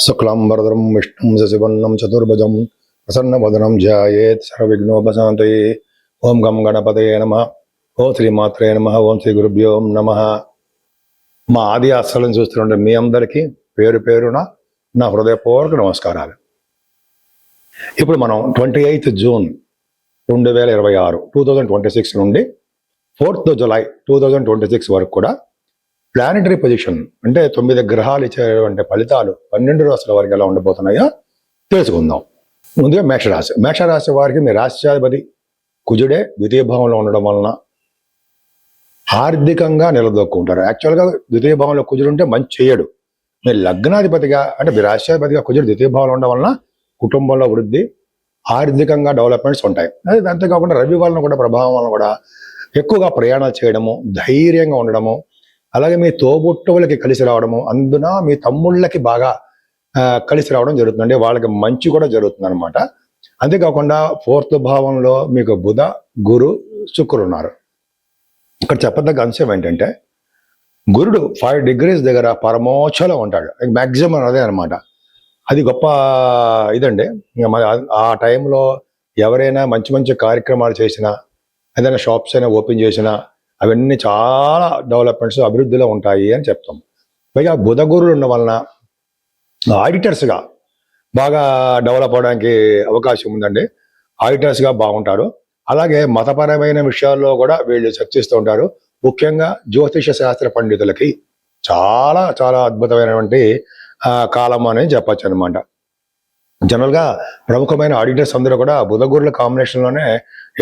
శుక్లాంబరధరం విష్ణుం శశివర్ణం చతుర్భుజం ప్రసన్నవదనం ధ్యాయేత్ సర్వవిఘ్నోపశాంతయే. ఓం గం గణపతయే నమః. ఓం శ్రీమాత్రే నమః. ఓం శ్రీ గురుభ్యో నమః. మా ఆది ఆశ్రయం చూస్తుంటే మీ అందరికీ పేరు పేరున నా హృదయపూర్వక నమస్కారాలు. ఇప్పుడు మనం 28 జూన్ 2026 2026 నుండి 4th జులై 2026 వరకు కూడా ప్లానెటరీ పొజిషన్ అంటే 9 గ్రహాలు ఇచ్చేటువంటి ఫలితాలు 12 రాశుల వారికి ఎలా ఉండబోతున్నాయో తెలుసుకుందాం. ముందుగా మేషరాశి. మేషరాశి వారికి మీ రాశ్యాధిపతి కుజుడే ద్వితీయ భావంలో ఉండడం వలన ఆర్థికంగా నిలదొక్కుంటారు. యాక్చువల్గా ద్వితీయ భావంలో కుజుడు ఉంటే మంచి చేయడు. మీరు లగ్నాధిపతిగా అంటే మీ రాశ్యాధిపతిగా కుజుడు ద్వితీయ భావంలో ఉండడం వలన కుటుంబంలో వృద్ధి, ఆర్థికంగా డెవలప్మెంట్స్ ఉంటాయి. అది అంతేకాకుండా రవి వలన కూడా ప్రభావం వలన కూడా ఎక్కువగా ప్రయాణాలు చేయడము, ధైర్యంగా ఉండడము, అలాగే మీ తోబుట్టువులకి కలిసి రావడము, అందున మీ తమ్ముళ్ళకి బాగా కలిసి రావడం జరుగుతుంది. అంటే వాళ్ళకి మంచి కూడా జరుగుతుంది అనమాట. అంతేకాకుండా 4th భావంలో మీకు బుధ, గురు, శుక్రుడు ఉన్నారు. ఇక్కడ చెప్పదగ్గ అంశం ఏంటంటే గురుడు 5 degrees దగ్గర పరమోచ్చలో ఉంటాడు. మ్యాక్సిమం అదే అనమాట. అది గొప్ప ఇదండి. ఆ టైంలో ఎవరైనా మంచి మంచి కార్యక్రమాలు చేసినా, ఏదైనా షాప్స్ అయినా ఓపెన్ చేసినా అవన్నీ చాలా డెవలప్మెంట్స్ అభివృద్ధిలో ఉంటాయి అని చెప్తాం. పైగా బుధ గురులు ఉన్న వలన ఆడిటర్స్గా బాగా డెవలప్ అవడానికి అవకాశం ఉందండి. ఆడిటర్స్గా బాగుంటారు. అలాగే మతపరమైన విషయాల్లో కూడా వీళ్ళు చర్చిస్తూ ఉంటారు. ముఖ్యంగా జ్యోతిష శాస్త్ర పండితులకి చాలా చాలా అద్భుతమైనటువంటి కాలం అని చెప్పచ్చు అనమాట. జనరల్గా ప్రముఖమైన ఆడిటర్స్ అందరూ కూడా బుధగురుల కాంబినేషన్లోనే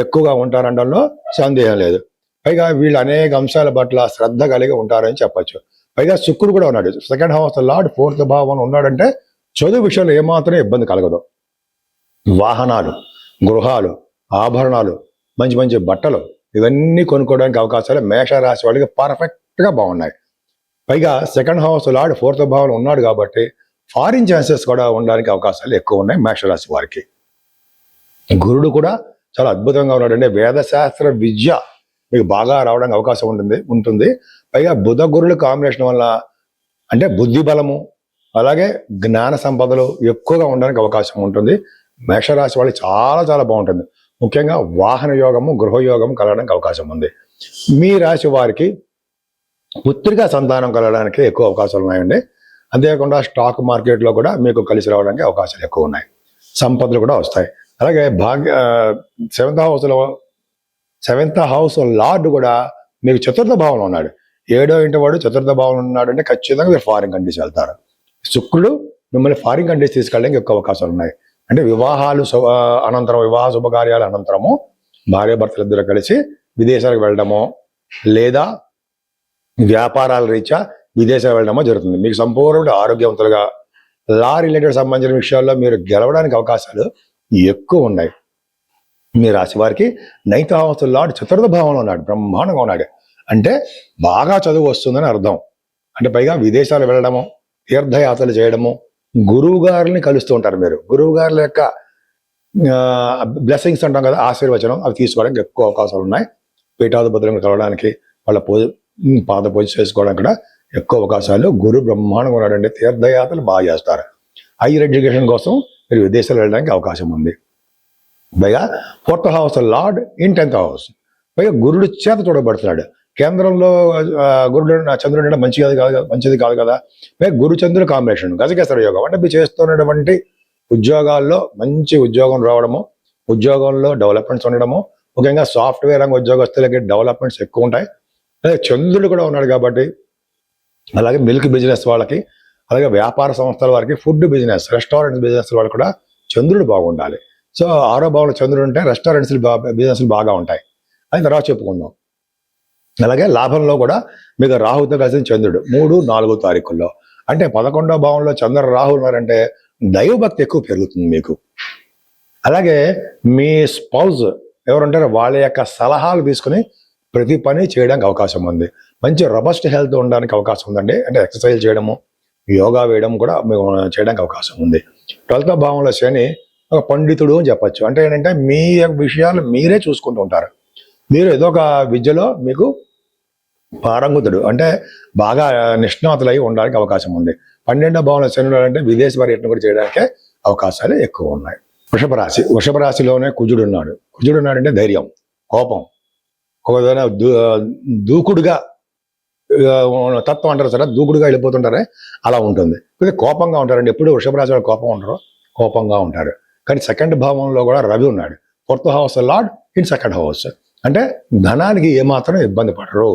ఎక్కువగా ఉంటారనడంలో సందేహం లేదు. పైగా వీళ్ళు అనేక అంశాల పట్ల శ్రద్ధ కలిగి ఉంటారని చెప్పచ్చు. పైగా శుక్రుడు కూడా ఉన్నాడు. 2nd house లార్డ్ 4th భావంలో ఉన్నాడంటే చదువు విషయంలో ఏమాత్రం ఇబ్బంది కలగదు. వాహనాలు, గృహాలు, ఆభరణాలు, మంచి మంచి బట్టలు ఇవన్నీ కొనుక్కోవడానికి అవకాశాలు మేషరాశి వాళ్ళకి పర్ఫెక్ట్గా బాగున్నాయి. పైగా 2nd house లార్డ్ 4th భావంలో ఉన్నాడు కాబట్టి ఫారిన్ ఛాన్సెస్ కూడా ఉండడానికి అవకాశాలు ఎక్కువ ఉన్నాయి మేషరాశి వారికి. గురుడు కూడా చాలా అద్భుతంగా ఉన్నాడు. అంటే వేదశాస్త్ర విద్య మీకు బాగా రావడానికి అవకాశం ఉంటుంది. పైగా బుధ గురుల కాంబినేషన్ వల్ల అంటే బుద్ధి బలము, అలాగే జ్ఞాన సంపదలు ఎక్కువగా ఉండడానికి అవకాశం ఉంటుంది. మేషరాశి వాళ్ళకి చాలా చాలా బాగుంటుంది. ముఖ్యంగా వాహన యోగము, గృహయోగము కలగడానికి అవకాశం ఉంది. మీ రాశి వారికి పుత్రికా సంతానం కలగడానికి ఎక్కువ అవకాశాలు ఉన్నాయండి. అంతేకాకుండా స్టాక్ మార్కెట్లో కూడా మీకు కలిసి రావడానికి అవకాశాలు ఎక్కువ ఉన్నాయి. సంపదలు కూడా వస్తాయి. అలాగే 7th house లార్డ్ కూడా మీకు 4th భావంలో ఉన్నాడు. 7వ ఇంటి వాడు 4th భావంలో ఉన్నాడు అంటే ఖచ్చితంగా మీరు ఫారిన్ కంట్రీస్ వెళ్తారు. శుక్రుడు మిమ్మల్ని ఫారిన్ కంట్రీస్ తీసుకెళ్ళడానికి ఎక్కువ అవకాశాలు ఉన్నాయి. అంటే వివాహాలు అనంతరం, వివాహ శుభకార్యాల అనంతరము భార్యాభర్తలు ఇద్దరు కలిసి విదేశాలకు వెళ్ళడమో లేదా వ్యాపారాల రీత్యా విదేశాలు వెళ్ళడమో జరుగుతుంది. మీకు సంపూర్ణ ఆరోగ్యవంతులుగా లా రిలేటెడ్ సంబంధించిన విషయాల్లో మీరు గెలవడానికి అవకాశాలు ఎక్కువ ఉన్నాయి. మీ రాశి వారికి 9th house లార్డ్ 4th భావంలో ఉన్నాడు. బ్రహ్మాండంగా ఉన్నాడు. అంటే బాగా చదువు వస్తుందని అర్థం. అంటే పైగా విదేశాలు వెళ్ళడము, తీర్థయాత్రలు చేయడము, గురువు గారిని కలుస్తూ ఉంటారు. మీరు గురువు గారుల యొక్క బ్లెస్సింగ్స్ అంటాం కదా, ఆశీర్వచనం, అవి తీసుకోవడానికి ఎక్కువ అవకాశాలు ఉన్నాయి. పీఠాధిపతులను కలవడానికి, వాళ్ళ పాద పూజ చేసుకోవడానికి కూడా ఎక్కువ అవకాశాలు. గురు బ్రహ్మాండంగా ఉన్నాడంటే తీర్థయాత్రలు బాగా చేస్తారు. హైయర్ ఎడ్యుకేషన్ కోసం మీరు విదేశాలు వెళ్ళడానికి అవకాశం ఉంది. పైగా 4th house lord in 10th house. పైగా గురుడు చేత చూడబడుతున్నాడు. కేంద్రంలో గురుడు చంద్రుడు అంటే మంచిది కాదు కదా. పైగా గురు చంద్రుడు కాంబినేషన్ గజకేసర యోగం. అంటే మీరు చేస్తున్నటువంటి ఉద్యోగాల్లో మంచి ఉద్యోగం రావడము, ఉద్యోగంలో డెవలప్మెంట్స్ ఉండడము, ముఖ్యంగా సాఫ్ట్వేర్ రంగ ఉద్యోగస్తులకి డెవలప్మెంట్స్ ఎక్కువ ఉంటాయి. అలాగే చంద్రుడు కూడా ఉన్నాడు కాబట్టి, అలాగే మిల్క్ బిజినెస్ వాళ్ళకి, అలాగే వ్యాపార సంస్థల వారికి, ఫుడ్ బిజినెస్, రెస్టారెంట్ బిజినెస్ వాళ్ళకి కూడా చంద్రుడు బాగుండాలి. సో 6వ భావంలో చంద్రుడు ఉంటే రెస్టారెంట్స్ బిజినెస్లు బాగా ఉంటాయి. అది తర్వాత చెప్పుకుందాం. అలాగే లాభంలో కూడా మీకు రాహుతో కలిసిన చంద్రుడు 3, 4 తారీఖుల్లో. అంటే 11వ భావంలో చంద్ర రాహు ఉన్నారంటే దైవభక్తి ఎక్కువ పెరుగుతుంది మీకు. అలాగే మీ స్పౌజ్ ఎవరుంటారో వాళ్ళ యొక్క సలహాలు తీసుకుని ప్రతి పని చేయడానికి అవకాశం ఉంది. మంచి రబస్ట్ హెల్త్ ఉండడానికి అవకాశం ఉందండి. అంటే ఎక్సర్సైజ్ చేయడము, యోగా వేయడం కూడా మీకు చేయడానికి అవకాశం ఉంది. 12వ భావంలో శని ఒక పండితుడు అని చెప్పచ్చు. అంటే ఏంటంటే మీ విషయాలు మీరే చూసుకుంటూ ఉంటారు. మీరు ఏదో ఒక విద్యలో మీకు పారంగుతుడు అంటే బాగా నిష్ణాతులై ఉండడానికి అవకాశం ఉంది. 12వ భావంలో శని ఉన్నాడంటే విదేశ పర్యటన కూడా చేయడానికే అవకాశాలు ఎక్కువ ఉన్నాయి. వృషభ రాశిలోనే కుజుడు ఉన్నాడంటే ధైర్యం, కోపం, ఒకవేళ దూకుడుగా తత్వం అంటారు సరే, దూకుడుగా వెళ్ళిపోతుంటారే అలా ఉంటుంది. కొద్దిగా కోపంగా ఉంటారండి. ఎప్పుడు వృషభ రాశి వాళ్ళు కోపంగా ఉంటారు. కానీ 2వ భావంలో కూడా రవి ఉన్నాడు. 4th house lord in 2nd house. అంటే ధనానికి ఏమాత్రం ఇబ్బంది పడరు.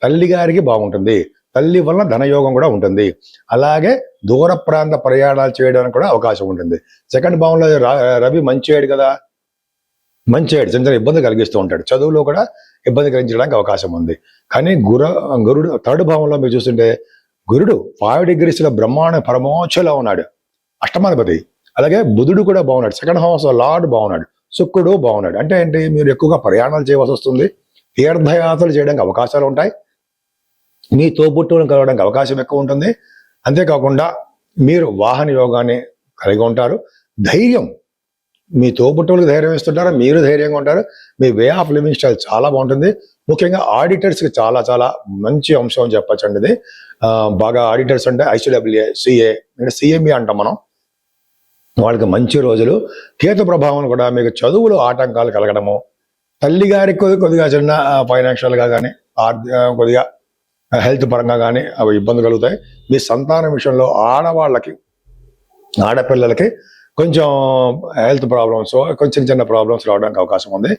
తల్లి గారికి బాగుంటుంది, తల్లి వల్ల ధనయోగం కూడా ఉంటుంది. అలాగే దూర ప్రాంత ప్రయాణాలు చేయడానికి కూడా అవకాశం ఉంటుంది. 2nd భావంలో రవి మంచివాడు కదా, మంచివాడు చిన్న చిన్న ఇబ్బంది కలిగిస్తూ ఉంటాడు. చదువులో కూడా ఇబ్బంది కలిగించడానికి అవకాశం ఉంది. కానీ గురుడు 3rd భావంలో మీరు చూస్తుంటే గురుడు 5 degrees బ్రహ్మాండ పరమోచ్చలో ఉన్నాడు, అష్టమాధిపతి. అలాగే బుధుడు కూడా బాగున్నాడు, 2nd హౌస్ లార్డ్ బాగున్నాడు, శుక్రుడు బాగున్నాడు. అంటే ఏంటి, మీరు ఎక్కువగా ప్రయాణాలు చేయవలసి వస్తుంది, తీర్థయాత్రలు చేయడానికి అవకాశాలు ఉంటాయి, మీ తోబుట్టువులను కలవడానికి అవకాశం ఎక్కువ ఉంటుంది. అంతేకాకుండా మీరు వాహన యోగాన్ని కలిగి ఉంటారు. ధైర్యం, మీ తోబుట్టువులకు ధైర్యం ఇస్తుంటారు, మీరు ధైర్యంగా ఉంటారు. మీ వే ఆఫ్ లివింగ్ స్టైల్ చాలా బాగుంటుంది. ముఖ్యంగా ఆడిటర్స్కి చాలా చాలా మంచి అంశం అని చెప్పచ్చండి ఇది. బాగా ఆడిటర్స్ అంటే ICWA, CA అంటే CME అంటాం మనం, వాళ్ళకి మంచి రోజులు. కేతు ప్రభావం కూడా మీకు చదువులో ఆటంకాలు కలగడము, తల్లి గారికి కొద్దిగా చిన్న ఫైనాన్షియల్గా కానీ కొద్దిగా హెల్త్ పరంగా కానీ అవి ఇబ్బంది కలుగుతాయి. మీ సంతానం విషయంలో ఆడపిల్లలకి కొంచెం హెల్త్ ప్రాబ్లమ్స్, కొంచెం చిన్న ప్రాబ్లమ్స్ రావడానికి అవకాశం ఉంది.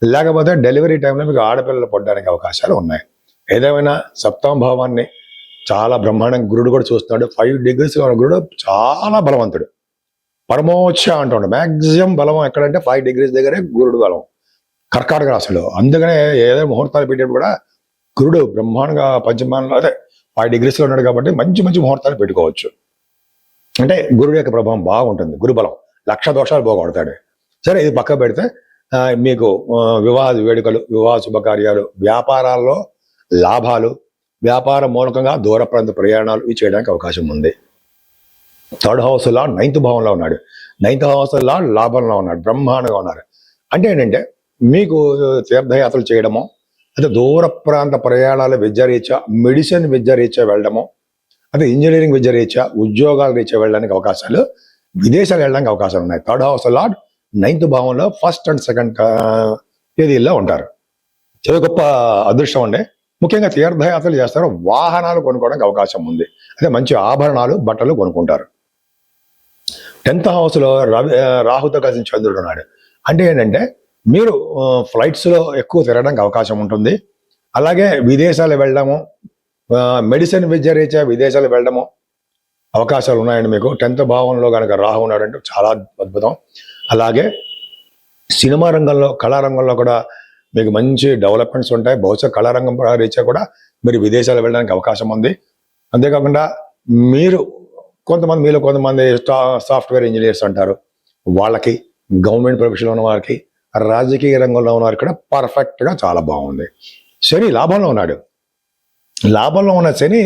లేకపోతే డెలివరీ టైంలో మీకు ఆడపిల్లలు పడడానికి అవకాశాలు ఉన్నాయి. ఏదేమైనా 7వ భావాన్ని చాలా బ్రహ్మాండంగా గురుడు కూడా చూస్తున్నాడు. 5 degrees గురుడు చాలా బలవంతుడు, పరమోచ్చ అంటాడు. మ్యాక్సిమం బలం ఎక్కడంటే 5 degrees దగ్గరే గురుడు బలం, కర్కాటక రాశిలో. అందుకనే ఏదో ముహూర్తాలు పెట్టేప్పుడు కూడా గురుడు బ్రహ్మాండంగా పంచమానంలో 5 degrees ఉన్నాడు కాబట్టి మంచి మంచి ముహూర్తాలు పెట్టుకోవచ్చు. అంటే గురుడు యొక్క ప్రభావం బాగుంటుంది. గురుబలం 1,00,000 దోషాలు పోగొడతాడు. సరే, ఇది పక్క పెడితే మీకు వివాహ వేడుకలు, వివాహ శుభకార్యాలు, వ్యాపారాల్లో లాభాలు, వ్యాపార మూలకంగా దూర ప్రాంత ప్రయాణాలు ఇవి చేయడానికి అవకాశం ఉంది. 3rd హౌస్ లార్డ్ 9th భావంలో ఉన్నాడు. 9th హౌస్ లార్డ్ లాభంలో ఉన్నాడు, బ్రహ్మాండంగా ఉన్నారు. అంటే ఏంటంటే మీకు తీర్థయాత్రలు చేయడము, అంటే దూర ప్రాంత ప్రయాణాల విద్యారీత్యా, మెడిసిన్ విద్యారీత్యా వెళ్ళడము, అంటే ఇంజనీరింగ్ విద్యారీత్యా, ఉద్యోగాల రీత్యా వెళ్ళడానికి అవకాశాలు, విదేశాలు వెళ్ళడానికి అవకాశాలు ఉన్నాయి. 3rd హౌస్ లార్డ్ 9th భావంలో 1st and 2nd తేదీల్లో ఉంటారు. చాలా గొప్ప అదృష్టం అండి. ముఖ్యంగా తీర్థయాత్రలు చేస్తారు, వాహనాలు కొనుక్కోవడానికి అవకాశం ఉంది. అదే మంచి ఆభరణాలు, బట్టలు కొనుక్కుంటారు. 10th హౌస్లో రాహుతో కలిసి చంద్రుడు ఉన్నాడు. అంటే ఏంటంటే మీరు ఫ్లైట్స్లో ఎక్కువ తిరగడానికి అవకాశం ఉంటుంది. అలాగే విదేశాలు వెళ్ళడము, మెడిసిన్ విద్య రీత్యా విదేశాలు వెళ్ళడము అవకాశాలు ఉన్నాయండి మీకు. 10th భావంలో కనుక రాహు ఉన్నాడంటే చాలా అద్భుతం. అలాగే సినిమా రంగంలో, కళారంగంలో కూడా మీకు మంచి డెవలప్మెంట్స్ ఉంటాయి. బహుశా కళారంగం రీత్యా కూడా మీరు విదేశాలు వెళ్ళడానికి అవకాశం ఉంది. అంతేకాకుండా మీలో కొంతమంది సాఫ్ట్వేర్ ఇంజనీర్స్ అంటారు, వాళ్ళకి, గవర్నమెంట్ ప్రొఫెషన్లో ఉన్న వారికి, రాజకీయ రంగంలో ఉన్న వారికి కూడా పర్ఫెక్ట్గా చాలా బాగుంది. శని లాభంలో ఉన్నాడు. లాభంలో ఉన్న శని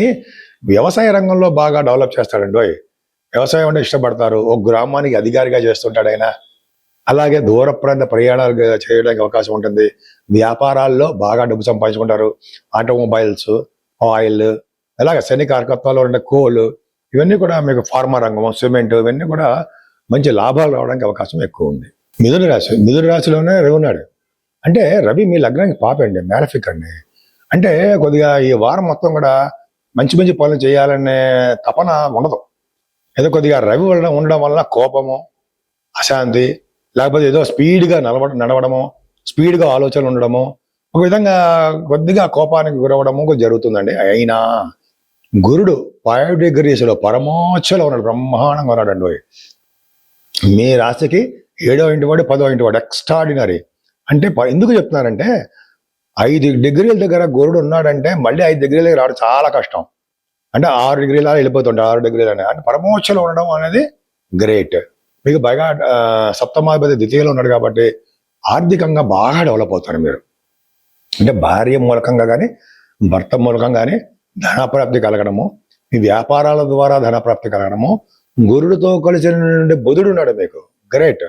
వ్యవసాయ రంగంలో బాగా డెవలప్ చేస్తాడండి. వ్యవసాయం అంటే ఇష్టపడతారు. ఒక గ్రామానికి అధికారిగా చేస్తుంటాడు ఆయన. అలాగే దూర ప్రాంత ప్రయాణాలు చేయడానికి అవకాశం ఉంటుంది. వ్యాపారాల్లో బాగా డబ్బు సంపాదించుకుంటారు. ఆటోమొబైల్స్, ఆయిల్, అలాగే శని కారకత్వాల్లో ఉండే కోల్, ఇవన్నీ కూడా మీకు ఫార్మా రంగం, సిమెంట్, ఇవన్నీ కూడా మంచి లాభాలు రావడానికి అవకాశం ఎక్కువ ఉంది. మిథున రాశిలోనే రవి ఉన్నాడు. అంటే రవి మీ లగ్నానికి పాపండి, మ్యాలఫిక్ అండి. అంటే కొద్దిగా ఈ వారం మొత్తం కూడా మంచి మంచి పనులు చేయాలనే తపన ఉండదు. ఏదో కొద్దిగా రవి ఉండడం వల్ల కోపము, అశాంతి, లేకపోతే ఏదో స్పీడ్గా నడవడము, స్పీడ్గా ఆలోచనలు ఉండడము, ఒక విధంగా కొద్దిగా కోపానికి గురవడము జరుగుతుందండి. అయినా గురుడు 5 degrees పరమోచ్చలో ఉన్నాడు, బ్రహ్మాండంగా ఉన్నాడండి. మీ రాశికి 7వ ఇంటి వాడు, 10వ ఇంటి వాడు, ఎక్స్ట్రాడినరీ. అంటే ఎందుకు చెప్తున్నారంటే 5 degrees దగ్గర గురుడు ఉన్నాడంటే మళ్ళీ 5 degrees దగ్గర రావడం చాలా కష్టం. అంటే 6 degrees వెళ్ళిపోతుంటాడు, 6 degrees అంటే పరమోచ్చలో ఉండడం అనేది గ్రేట్. మీకు బాగా సప్తమాధిపతి ద్వితీయంలో ఉన్నాడు కాబట్టి ఆర్థికంగా బాగా డెవలప్ అవుతారు మీరు. అంటే భార్య మూలకంగా కానీ, భర్త మూలకంగా కానీ ధనప్రాప్తి కలగడము, మీ వ్యాపారాల ద్వారా ధనప్రాప్తి కలగడము, గురుడితో కలిసిన బుధుడు ఉన్నాడు మీకు, గ్రేట్.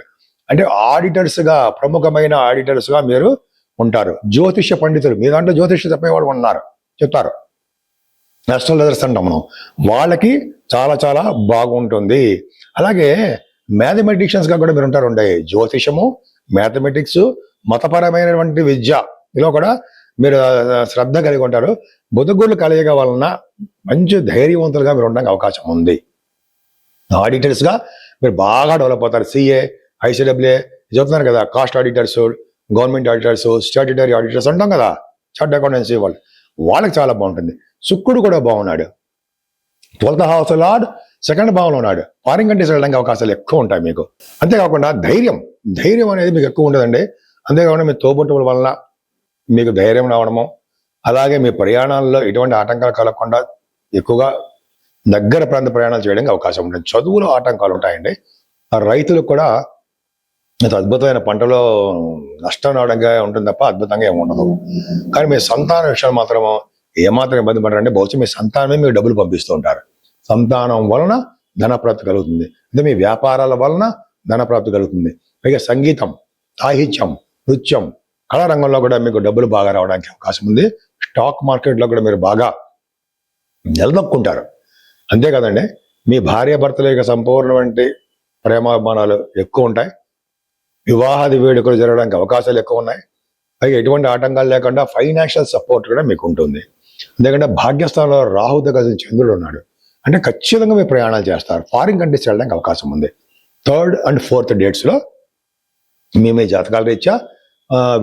అంటే ఆడిటర్స్గా, ప్రముఖమైన ఆడిటర్స్గా మీరు ఉంటారు. జ్యోతిష్య పండితులు, మీ దాంట్లో జ్యోతిష్య చెప్పేవాడు చెప్తారు. అస్ట్రాలజర్స్ అంటాం మనం, వాళ్ళకి చాలా చాలా బాగుంటుంది. అలాగే మ్యాథమెటిషియన్స్ గా కూడా మీరు ఉంటారు ఉండే, జ్యోతిషము, మ్యాథమెటిక్స్, మతపరమైనటువంటి విద్య ఇలా కూడా మీరు శ్రద్ధ కలిగి ఉంటారు. బుధగురులు కలయిక వలన మంచి ధైర్యవంతులుగా మీరు ఉండడానికి అవకాశం ఉంది. ఆడిటర్స్ గా మీరు బాగా డెవలప్ అవుతారు. సిఏ, ఐసిడబ్ల్యూఏ చెప్తున్నారు కదా, cost auditors, government auditors, statutory auditors అంటాం కదా, చార్ట్ అకౌంటెన్సీ వాళ్ళకి చాలా బాగుంటుంది. శుక్రుడు కూడా బాగున్నాడు, 12th house లార్డ్ సెకండ్ భావంలో ఉన్నాడు. ఫారిన్ కంట్రీస్ వెళ్ళడానికి అవకాశాలు ఎక్కువ ఉంటాయి మీకు. అంతేకాకుండా ధైర్యం అనేది మీకు ఎక్కువ ఉంటుందండి. అంతేకాకుండా మీ తోబుట్టువుల వల్ల మీకు ధైర్యం రావడము, అలాగే మీ ప్రయాణాల్లో ఎటువంటి ఆటంకాలు కలగకుండా ఎక్కువగా దగ్గర ప్రాంత ప్రయాణాలు చేయడానికి అవకాశం ఉంటుంది. చదువులో ఆటంకాలు ఉంటాయండి. ఆ రైతులకు కూడా అద్భుతమైన పంటలో నష్టం రావడంగా ఉంటుంది తప్ప అద్భుతంగా ఏమి ఉండదు. కానీ మీ సంతాన విషయాలు మాత్రము ఏమాత్రం ఇబ్బంది పడరంటే, బహుశా మీ సంతానమే మీకు డబ్బులు పంపిస్తూ ఉంటారు. సంతానం వలన ధనప్రాప్తి కలుగుతుంది, అంటే మీ వ్యాపారాల వలన ధనప్రాప్తి కలుగుతుంది. పైగా సంగీతం, సాహిత్యం, నృత్యం, కళా రంగంలో కూడా మీకు డబ్బులు బాగా రావడానికి అవకాశం ఉంది. స్టాక్ మార్కెట్లో కూడా మీరు బాగా నిలదొక్కుంటారు. అంతేకాదండి, మీ భార్యాభర్తల యొక్క సంపూర్ణమైన ప్రేమాభిమానాలు ఎక్కువ ఉంటాయి. వివాహాది వేడుకలు జరగడానికి అవకాశాలు ఎక్కువ ఉన్నాయి. పైగా ఎటువంటి ఆటంకాలు లేకుండా ఫైనాన్షియల్ సపోర్ట్ కూడా మీకు ఉంటుంది. ఎందుకంటే భాగ్యస్థానంలో రాహుతో కలిసి చంద్రుడు ఉన్నాడు, అంటే ఖచ్చితంగా మీరు ప్రయాణాలు చేస్తారు. ఫారిన్ కంట్రీస్ వెళ్ళడానికి అవకాశం ఉంది. 3rd and 4th డేట్స్లో మీ జాతకాల రీత్యా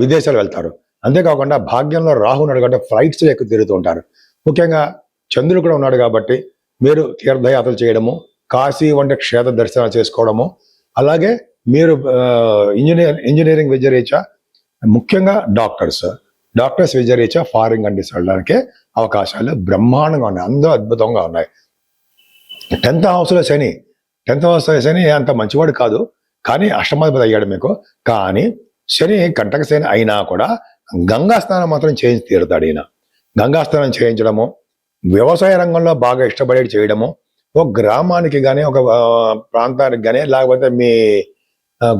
విదేశాలు వెళ్తారు. అంతేకాకుండా భాగ్యంలో రాహు ఉన్నాడు కాబట్టి ఫ్లైట్స్లో ఎక్కువ తిరుగుతూ ఉంటారు. ముఖ్యంగా చంద్రుడు కూడా ఉన్నాడు కాబట్టి మీరు తీర్థయాత్రలు చేయడము, కాశీ వంటి క్షేత్ర దర్శనాలు చేసుకోవడము, అలాగే మీరు ఇంజనీరింగ్ విద్య రీత్యా ముఖ్యంగా డాక్టర్స్ విద్య రీత్యా ఫారిన్ కంట్రీస్ వెళ్ళడానికి అవకాశాలు బ్రహ్మాండంగా ఉన్నాయి, అందరూ అద్భుతంగా ఉన్నాయి. 10th హౌస్లో శని అంత మంచివాడు కాదు, కానీ అష్టమాధిపతి అయ్యాడు మీకు. కానీ శని కంటక శని అయినా కూడా గంగా స్నానం మాత్రం చేయించి తీరుతాడు ఈయన. గంగా స్నానం చేయించడము, వ్యవసాయ రంగంలో బాగా ఇష్టపడేది చేయడము, ఒక గ్రామానికి కానీ ఒక ప్రాంతానికి కానీ లేకపోతే మీ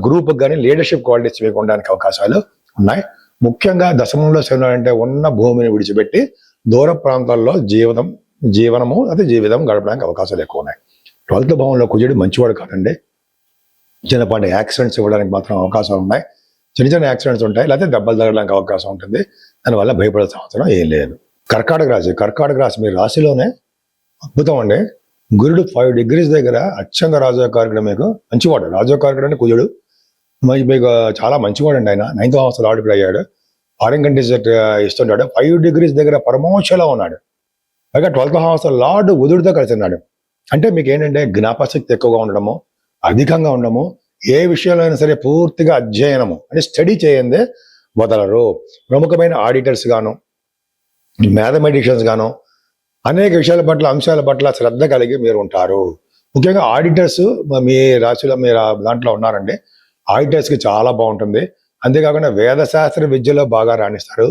గ్రూప్కి కానీ లీడర్షిప్ క్వాలిటీస్ మీకు ఉండడానికి అవకాశాలు ఉన్నాయి. ముఖ్యంగా దశమంలో శని అంటే ఉన్న భూమిని విడిచిపెట్టి దూర ప్రాంతాల్లో జీవనం గడపడానికి అవకాశాలు ఎక్కువ ఉన్నాయి. 12th భావంలో కుజుడు మంచివాడు కాదండి. చిన్నపాటి యాక్సిడెంట్స్ ఇవ్వడానికి మాత్రం అవకాశాలు ఉన్నాయి. చిన్న యాక్సిడెంట్స్ ఉంటాయి, లేకపోతే దెబ్బలు తగలడానికి అవకాశం ఉంటుంది. దానివల్ల భయపడాల్సిన అవసరం ఏం లేదు. కర్కాటక రాశి మీ రాశిలోనే అద్భుతం అండి. గురుడు 5 degrees దగ్గర అత్యంత రాజకారకుడు, మీకు మంచివాడు. రాజకారకుడు అంటే కుజుడు మీకు చాలా మంచివాడు అండి. ఆయన 9th house లార్డ్ కూడా అయ్యాడు. Foreign countries ఇస్తుంటాడు. 5 degrees దగ్గర పరమోక్షలో ఉన్నాడు. పైగా 12th house లార్డ్ బుధుడితో కలిసి ఉన్నాడు. అంటే మీకు ఏంటంటే జ్ఞాపశక్తి ఎక్కువగా ఉండడము, అధికంగా ఉండడము, ఏ విషయంలో అయినా సరే పూర్తిగా అధ్యయనము అంటే స్టడీ చేయందే వదలరు. ప్రముఖమైన ఆడిటర్స్ గాను, మ్యాథమెటిషియన్స్ గాను అనేక విషయాల పట్ల, అంశాల పట్ల శ్రద్ధ కలిగి మీరు ఉంటారు. ముఖ్యంగా ఆడిటర్స్ మీ రాశిలో మీరు దాంట్లో ఉన్నారండి. ఆడిటర్స్కి చాలా బాగుంటుంది. అంతేకాకుండా వేదశాస్త్ర విద్యలో బాగా రాణిస్తారు.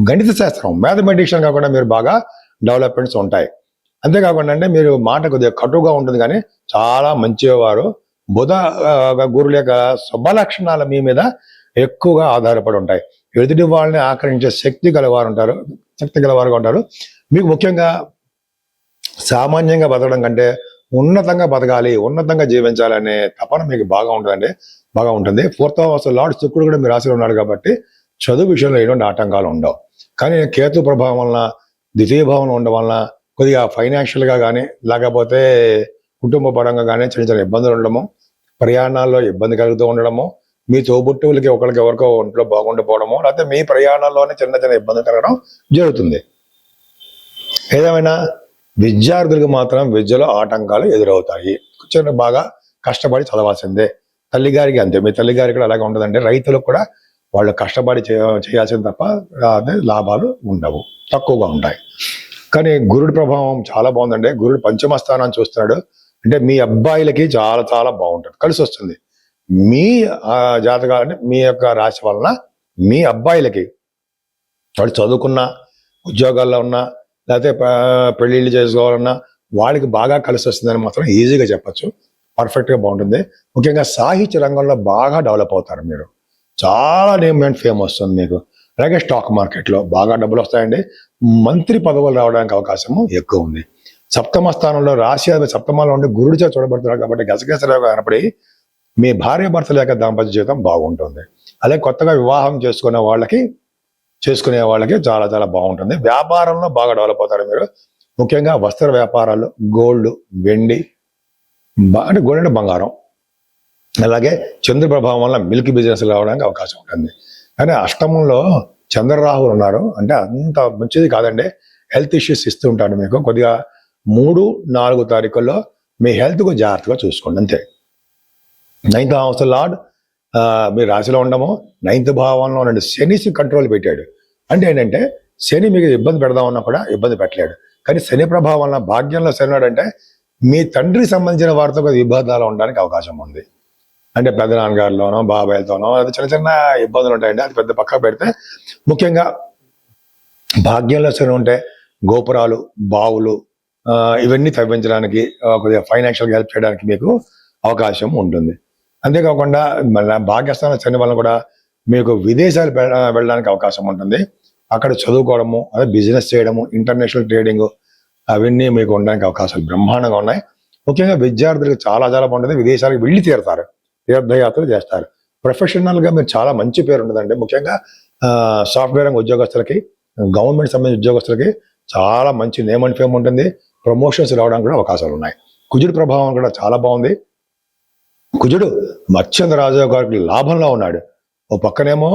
గణిత శాస్త్రం, మ్యాథమెటిషియన్ కాకుండా మీరు బాగా డెవలప్మెంట్స్ ఉంటాయి. అంతేకాకుండా అంటే మీరు మాట కొద్దిగా కటుగా ఉంటుంది, కానీ చాలా మంచివారు. బుధ గురుల యొక్క శుభ లక్షణాలు మీ మీద ఎక్కువగా ఆధారపడి ఉంటాయి. ఎదుటి వాళ్ళని ఆకర్షించే శక్తి గలవారుగా ఉంటారు. మీకు ముఖ్యంగా సామాన్యంగా బతకడం కంటే ఉన్నతంగా బతకాలి, ఉన్నతంగా జీవించాలి అనే తపన మీకు బాగా ఉంటుంది. 4th house లార్డ్ శుక్రుడు కూడా మీ రాశిలో ఉన్నాడు కాబట్టి చదువు విషయంలో ఎటువంటి ఆటంకాలు ఉండవు. కానీ కేతు ప్రభావం వలన, ద్వితీయ భావంలో ఉండడం వలన కొద్దిగా ఫైనాన్షియల్గా కానీ లేకపోతే కుటుంబ పరంగా కానీ చిన్న ఇబ్బందులు ఉండడము, ప్రయాణాల్లో ఇబ్బంది కలుగుతూ ఉండడము, మీ తోబుట్టువులకి ఎవరికో ఒంట్లో బాగుండిపోవడము, లేకపోతే మీ ప్రయాణాల్లోనే చిన్న ఇబ్బంది కలగడం జరుగుతుంది. ఏదేమైనా విద్యార్థులకు మాత్రం విద్యలో ఆటంకాలు ఎదురవుతాయి. కొంచెం బాగా కష్టపడి చదవాల్సిందే. తల్లిగారికి అంతే. మీ తల్లిగారికి కూడా అలాగే ఉంటుందండి. రైతులకు కూడా వాళ్ళు కష్టపడి చేయాల్సింది తప్ప లాభాలు ఉండవు, తక్కువగా ఉంటాయి. కానీ గురుడి ప్రభావం చాలా బాగుందండి. గురుడు 5వ స్థానాన్ని చూస్తున్నాడు. అంటే మీ అబ్బాయిలకి చాలా చాలా బాగుంటుంది, కలిసి వస్తుంది. మీ జాతకాలు అంటే మీ యొక్క రాశి వలన మీ అబ్బాయిలకి వాళ్ళు చదువుకున్నా, ఉద్యోగాల్లో ఉన్నా, లేకపోతే పెళ్ళిళ్ళు చేసుకోవాలన్నా వాళ్ళకి బాగా కలిసి వస్తుందని మాత్రం ఈజీగా చెప్పచ్చు. పర్ఫెక్ట్గా బాగుంటుంది. ముఖ్యంగా సాహిత్య రంగంలో బాగా డెవలప్ అవుతారు మీరు. చాలా నేమ్ అండ్ ఫేమ్ వస్తుంది మీకు. అలాగే స్టాక్ మార్కెట్లో బాగా డబ్బులు వస్తాయండి. మంత్రి పదవులు రావడానికి అవకాశము ఎక్కువ ఉంది. సప్తమ స్థానంలో రాశి సప్తమంలో ఉండి గురుడిచే చూడబడుతున్నాడు కాబట్టి గసగసరావు కనపడి మీ భార్య భర్తల యొక్క దాంపత్య జీవితం బాగుంటుంది. అలాగే కొత్తగా వివాహం చేసుకునే వాళ్ళకి చాలా చాలా బాగుంటుంది. వ్యాపారంలో బాగా డెవలప్ అవుతారు మీరు. ముఖ్యంగా వస్త్ర వ్యాపారాలు, గోల్డ్, వెండి, అంటే గోల్డ్ అంటే బంగారం, అలాగే చంద్ర ప్రభావం వల్ల మిల్క్ బిజినెస్ రావడానికి అవకాశం ఉంటుంది. కానీ అష్టమంలో చంద్రరాహులు ఉన్నారు అంటే అంత మంచిది కాదండి. హెల్త్ ఇష్యూస్ ఇస్తూ ఉంటాడు మీకు. కొద్దిగా 3-4 తారీఖుల్లో మీ హెల్త్కు జాగ్రత్తగా చూసుకోండి అంతే. 9th హౌస్ లార్డ్ మీ రాశిలో ఉండము 9th భావంలో ఉండండి. శని కంట్రోల్ పెట్టాడు అంటే ఏంటంటే శని మీకు ఇబ్బంది పెడదామన్నా కూడా ఇబ్బంది పెట్టలేడు. కానీ శని ప్రభావం వల్ల భాగ్యంలో శని అంటే మీ తండ్రికి సంబంధించిన వారితో కొద్దిగా విభేదాలు ఉండడానికి అవకాశం ఉంది. అంటే పెద్ద నాన్నగారిలోనో బాబాయ్లతోనో అది చిన్న చిన్న ఇబ్బందులు ఉంటాయండి. అది పెద్ద పక్కకు పెడితే ముఖ్యంగా భాగ్యంలో శని ఉంటే గోపురాలు, బావులు ఇవన్నీ తవ్వించడానికి కొద్దిగా ఫైనాన్షియల్గా హెల్ప్ చేయడానికి మీకు అవకాశం ఉంటుంది. అంతేకాకుండా భాగ్యస్థాన శని వల్ల కూడా మీకు విదేశాలు వెళ్ళడానికి అవకాశం ఉంటుంది. అక్కడ చదువుకోవడము, అదే బిజినెస్ చేయడము, ఇంటర్నేషనల్ ట్రేడింగ్ అవన్నీ మీకు ఉండడానికి అవకాశాలు బ్రహ్మాండంగా ఉన్నాయి. ముఖ్యంగా విద్యార్థులకు చాలా చాలా బాగుంటుంది. విదేశాలకు వెళ్ళి తీరుతారు, తీర్థయాత్రలు చేస్తారు. ప్రొఫెషనల్గా మీరు చాలా మంచి పేరు ఉంటుందండి. ముఖ్యంగా సాఫ్ట్వేర్ రంగ ఉద్యోగస్తులకి, గవర్నమెంట్ సంబంధించిన ఉద్యోగస్తులకి చాలా మంచి నేమ్ అండ్ ఫేమ్ ఉంటుంది. ప్రమోషన్స్ రావడానికి కూడా అవకాశాలు ఉన్నాయి. కుజుడి ప్రభావం కూడా చాలా బాగుంది. కుజుడు మత్స్యంద రాజు గారికి లాభంలో ఉన్నాడు. ఓ పక్కనేమో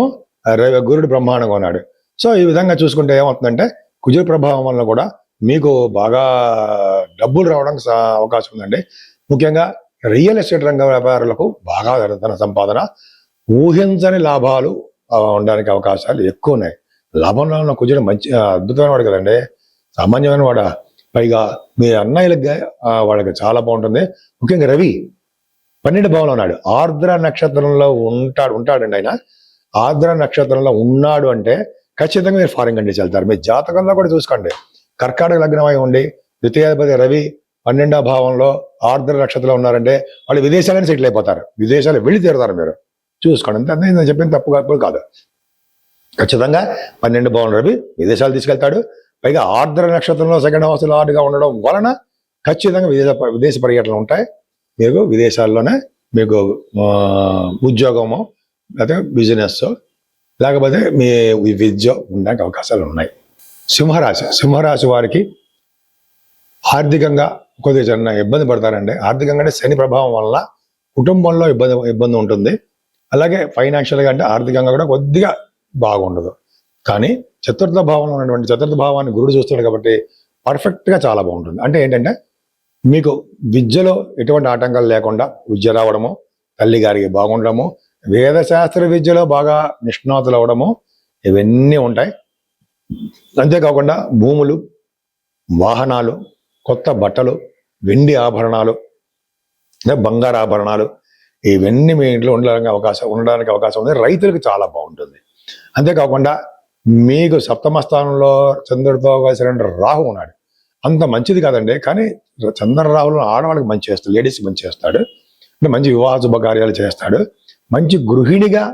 గురుడు బ్రహ్మాండంగా ఉన్నాడు. సో ఈ విధంగా చూసుకుంటే ఏమవుతుందంటే కుజుడి ప్రభావం వల్ల కూడా మీకు బాగా డబ్బులు రావడానికి అవకాశం ఉందండి. ముఖ్యంగా రియల్ ఎస్టేట్ రంగ వ్యాపారులకు బాగా ధన సంపాదన, ఊహించని లాభాలు ఉండడానికి అవకాశాలు ఎక్కువ ఉన్నాయి. లాభంలో ఉన్న కుజుడు మంచి అద్భుతమైన వాడు కదండి, సామాన్యమైన వాడ. పైగా మీ అన్నయ్యలకి వాళ్ళకి చాలా బాగుంటుంది. ముఖ్యంగా రవి 12 భావంలో ఉన్నాడు. ఆర్ద్ర నక్షత్రంలో ఉంటాడండి ఆయన. ఆర్ద్ర నక్షత్రంలో ఉన్నాడు అంటే ఖచ్చితంగా మీరు ఫారిన్ కంట్రీస్ వెళ్తారు. మీ జాతకంలో కూడా చూసుకోండి. కర్కాటక లగ్నమై ఉండి ద్వితీయాధిపతి రవి 12వ భావంలో ఆర్ద్ర నక్షత్రంలో ఉన్నారంటే వాళ్ళు విదేశాలని సెటిల్ అయిపోతారు. విదేశాలు వెళ్ళి తీరుతారు మీరు చూసుకోండి. అంతే నేను చెప్పింది తప్పు కాదు. ఖచ్చితంగా 12 భావం రవి విదేశాలు తీసుకెళ్తాడు. పైగా ఆర్ద్ర నక్షత్రంలో సెకండ్ హౌస్ లార్డ్గా ఉండడం వలన ఖచ్చితంగా విదేశ పర్యటనలు ఉంటాయి. మీకు విదేశాల్లోనే మీకు ఉద్యోగము, లేకపోతే బిజినెస్, లేకపోతే మీ విద్య ఉండడానికి అవకాశాలు ఉన్నాయి. సింహరాశి వారికి ఆర్థికంగా కొద్దిగా చిన్న ఇబ్బంది పడతారండి. ఆర్థికంగా అంటే శని ప్రభావం వల్ల కుటుంబంలో ఇబ్బంది ఉంటుంది. అలాగే ఫైనాన్షియల్గా అంటే ఆర్థికంగా కూడా కొద్దిగా బాగుండదు. కానీ చతుర్థ భావంలో ఉన్నటువంటి చతుర్థ భావాన్ని గురుడు చూస్తాడు కాబట్టి పర్ఫెక్ట్గా చాలా బాగుంటుంది. అంటే ఏంటంటే మీకు విద్యలో ఎటువంటి ఆటంకాలు లేకుండా విద్య రావడము, తల్లి గారికి బాగుండడము, వేదశాస్త్ర విద్యలో బాగా నిష్ణాతులు అవడము ఇవన్నీ ఉంటాయి. అంతేకాకుండా భూములు, వాహనాలు, కొత్త బట్టలు, వెండి ఆభరణాలు, బంగారు ఆభరణాలు ఇవన్నీ మీ ఇంట్లో ఉండడానికి అవకాశం ఉంది. రైతులకు చాలా బాగుంటుంది. అంతేకాకుండా మీకు సప్తమ స్థానంలో చంద్రుడితో కలిసిన రాహు ఉన్నాడు. అంత మంచిది కాదండి, కానీ చంద్రరాహులు ఆడవాళ్ళకి మంచి చేస్తాడు, లేడీస్కి మంచి చేస్తాడు. అంటే మంచి వివాహ శుభకార్యాలు చేస్తాడు. మంచి గృహిణిగా,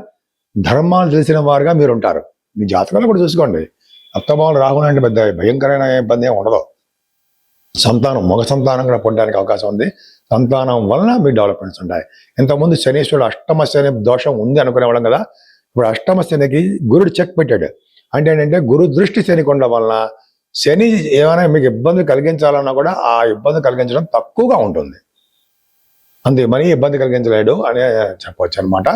ధర్మాలు తెలిసిన వారుగా మీరు ఉంటారు. మీ జాతకాలు కూడా చూసుకోండి. సప్తమాలు రాహుల్ అంటే పెద్ద భయంకరమైన ఇబ్బంది ఏమి ఉండదు. మగ సంతానం కూడా పొందడానికి అవకాశం ఉంది. సంతానం వలన మీ డెవలప్మెంట్స్ ఉంటాయి. ఇంతకుముందు శనీశ్వరుడు అష్టమ శని దోషం ఉంది అనుకునేవాళ్ళం కదా. ఇప్పుడు అష్టమ శనికి గురుడు చెక్ పెట్టాడు. అంటే ఏంటంటే గురు దృష్టి శనికి ఉండడం వలన శని ఏమైనా మీకు ఇబ్బంది కలిగించాలన్నా కూడా ఆ ఇబ్బంది కలిగించడం తక్కువగా ఉంటుంది. అంతే, మరీ ఇబ్బంది కలిగించలేడు అని చెప్పవచ్చు అనమాట.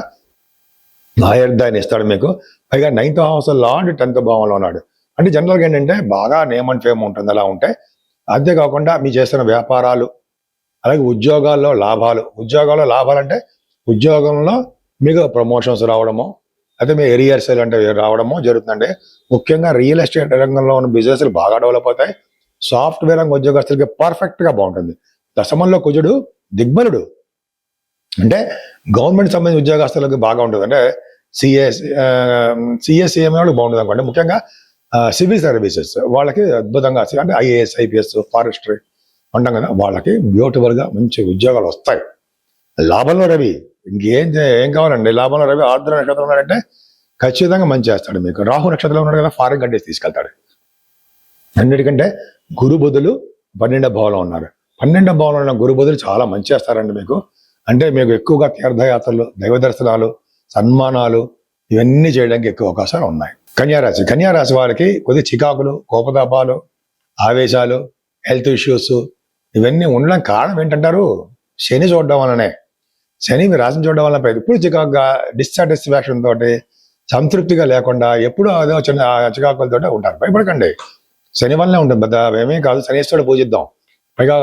ఆయుర్దాన్ని ఇస్తాడు మీకు. పైగా 9th హౌస్ లార్డ్ 10th భావంలో ఉన్నాడు. అంటే జనరల్గా ఏంటంటే బాగా నేమ్ అండ్ ఫేమ్ ఉంటుంది అలా ఉంటే. అంతేకాకుండా మీ చేస్తున్న వ్యాపారాలు, అలాగే ఉద్యోగాల్లో లాభాలు అంటే ఉద్యోగంలో మీకు ప్రమోషన్స్ రావడము, అయితే మీ ఎరియర్స్ అంటే రావడము జరుగుతుందండి. ముఖ్యంగా రియల్ ఎస్టేట్ రంగంలో ఉన్న బిజినెస్లు బాగా డెవలప్ అవుతాయి. సాఫ్ట్వేర్ రంగ ఉద్యోగస్తులకి పర్ఫెక్ట్గా బాగుంటుంది. దశమంలో కుజుడు దిగ్బలుడు అంటే గవర్నమెంట్ సంబంధించిన ఉద్యోగస్తులకు బాగా ఉంటుంది. అంటే సిఎస్సిఎంఏ వాళ్ళకి బాగుంటుంది అనుకోండి. ముఖ్యంగా సివిల్ సర్వీసెస్ వాళ్ళకి అద్భుతంగా, అంటే ఐఏఎస్, ఐపీఎస్, ఫారెస్ట్రీ ఉంటాం కదా, వాళ్ళకి బ్యూటిఫుల్గా మంచి ఉద్యోగాలు వస్తాయి. లాభంలో రవి ఏం కావాలండి. లాభంలో రవి ఆర్ద్ర నక్షత్రం ఉన్నాడంటే ఖచ్చితంగా మంచి చేస్తాడు మీకు. రాహు నక్షత్రంలో ఉన్నాడు కదా, ఫారిన్ కంట్రీస్ తీసుకెళ్తాడు. అన్నిటికంటే గురు బుధులు 12వ భావంలో ఉన్నారు. 12వ భావంలో ఉన్న గురు బుధులు చాలా మంచి చేస్తారండి మీకు. అంటే మీకు ఎక్కువగా తీర్థయాత్రలు, దైవ దర్శనాలు, సన్మానాలు ఇవన్నీ చేయడానికి ఎక్కువ అవకాశాలు ఉన్నాయి. కన్యారాశి వారికి కొద్ది చికాకులు, కోపతాపాలు, ఆవేశాలు, హెల్త్ ఇష్యూస్ ఇవన్నీ ఉండడం కారణం ఏంటంటారు? శని చూడడం వల్లనే. శని మీ రాశిని చూడడం వల్ల ఎప్పుడు చికాకుగా, డిస్సాటిస్ఫాక్షన్ తోటి, సంతృప్తిగా లేకుండా ఎప్పుడు అదే చిన్న చికాకులతో ఉంటారు. భయపడకండి, శని వల్లనే ఉంటుంది. పెద్ద ఏమీ కాదు, శనీశ్వరుడు పూజిద్దాం. పైగా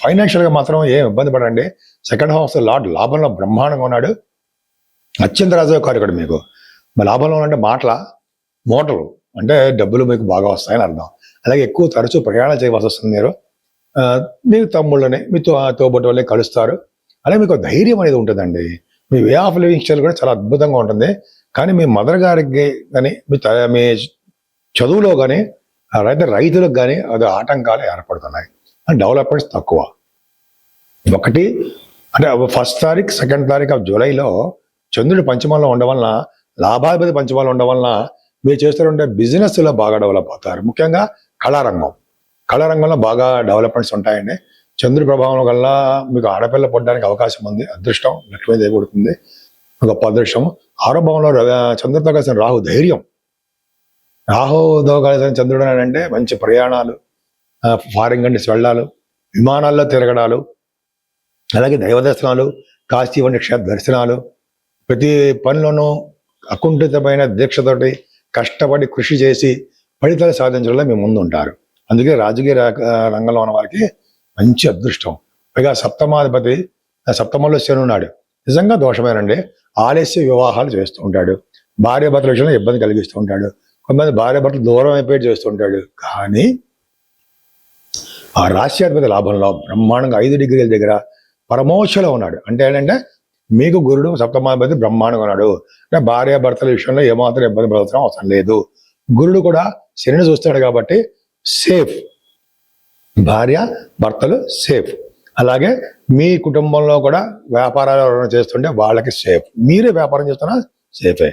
ఫైనాన్షియల్గా మాత్రం ఏం ఇబ్బంది పడండి. సెకండ్ హౌస్ లార్డ్ లాభంలో బ్రహ్మాండంగా ఉన్నాడు. అత్యంత రాజకారికుడు మీకు. లాభంలో అంటే మూటలు అంటే డబ్బులు మీకు బాగా వస్తాయని అర్థం. అలాగే ఎక్కువ తరచూ ప్రయాణం చేయవలసి వస్తుంది. మీ తమ్ముళ్ళని, మీ తోబుట్టు వాళ్ళని కలుస్తారు. అలాగే మీకు ధైర్యం అనేది ఉంటుందండి. మీ వే ఆఫ్ లివింగ్ స్టైల్ కూడా చాలా అద్భుతంగా ఉంటుంది. కానీ మీ మదర్ గారికి కానీ, మీ చదువులో కానీ, రైతులకు కానీ అది ఆటంకాలు ఏర్పడుతున్నాయి. డెవలప్మెంట్స్ తక్కువ. ఒకటి అంటే 1st తారీఖు 2nd తారీఖు జూలైలో చంద్రుడు పంచమంలో ఉండడం వలన, లాభాధిపతి పంచమంలో ఉండడం వలన మీరు చేస్తుంటే బిజినెస్లో బాగా డెవలప్ అవుతారు. ముఖ్యంగా కళారంగంలో బాగా డెవలప్మెంట్స్ ఉంటాయండి. చంద్రుడి ప్రభావం వల్ల మీకు ఆడపిల్ల పడడానికి అవకాశం ఉంది. అదృష్టం లక్ష్మీదేవి కొడుతుంది, గొప్ప అదృష్టం. 6వ భావంలో చంద్రుడితో కలిసిన రాహుతో కలిసిన చంద్రుడు అంటే మంచి ప్రయాణాలు, ఫారిన్ కంట్రీస్ వెళ్ళాలు, విమానాల్లో తిరగడాలు, అలాగే దైవ దర్శనాలు, కాశీ వంటి క్షేత్ర దర్శనాలు, ప్రతి పనిలోనూ అకుంఠితమైన దీక్షతోటి కష్టపడి కృషి చేసి ఫలితాలు సాధించడంలో మీ ముందు ఉంటారు. అందుకే రాజకీయ రంగంలో ఉన్న వారికి మంచి అదృష్టం. పైగా సప్తమంలో శని ఉన్నాడు. నిజంగా దోషమేనండి. ఆలస్య వివాహాలు చేస్తూ ఉంటాడు. భార్యాభర్తల విషయంలో ఇబ్బంది కలిగిస్తూ ఉంటాడు. కొంతమంది భార్యాభర్తలు దూరం అయిపోయి చేస్తూ ఉంటాడు. కానీ ఆ రాశ్యాధిపతి లాభంలో బ్రహ్మాండంగా 5 డిగ్రీల దగ్గర పరమోక్షలో ఉన్నాడు. అంటే ఏంటంటే మీకు గురుడు సప్తమాధిపతి బ్రహ్మాండంగా ఉన్నాడు. అంటే భార్యాభర్తల విషయంలో ఏమాత్రం ఇబ్బంది పడవలసిన అవసరం లేదు. గురుడు కూడా శనిని చూస్తాడు కాబట్టి సేఫ్. భార్య భర్తలు సేఫ్. అలాగే మీ కుటుంబంలో కూడా వ్యాపారాలు చేస్తుంటే వాళ్ళకి సేఫ్. మీరే వ్యాపారం చేస్తున్నా సేఫే.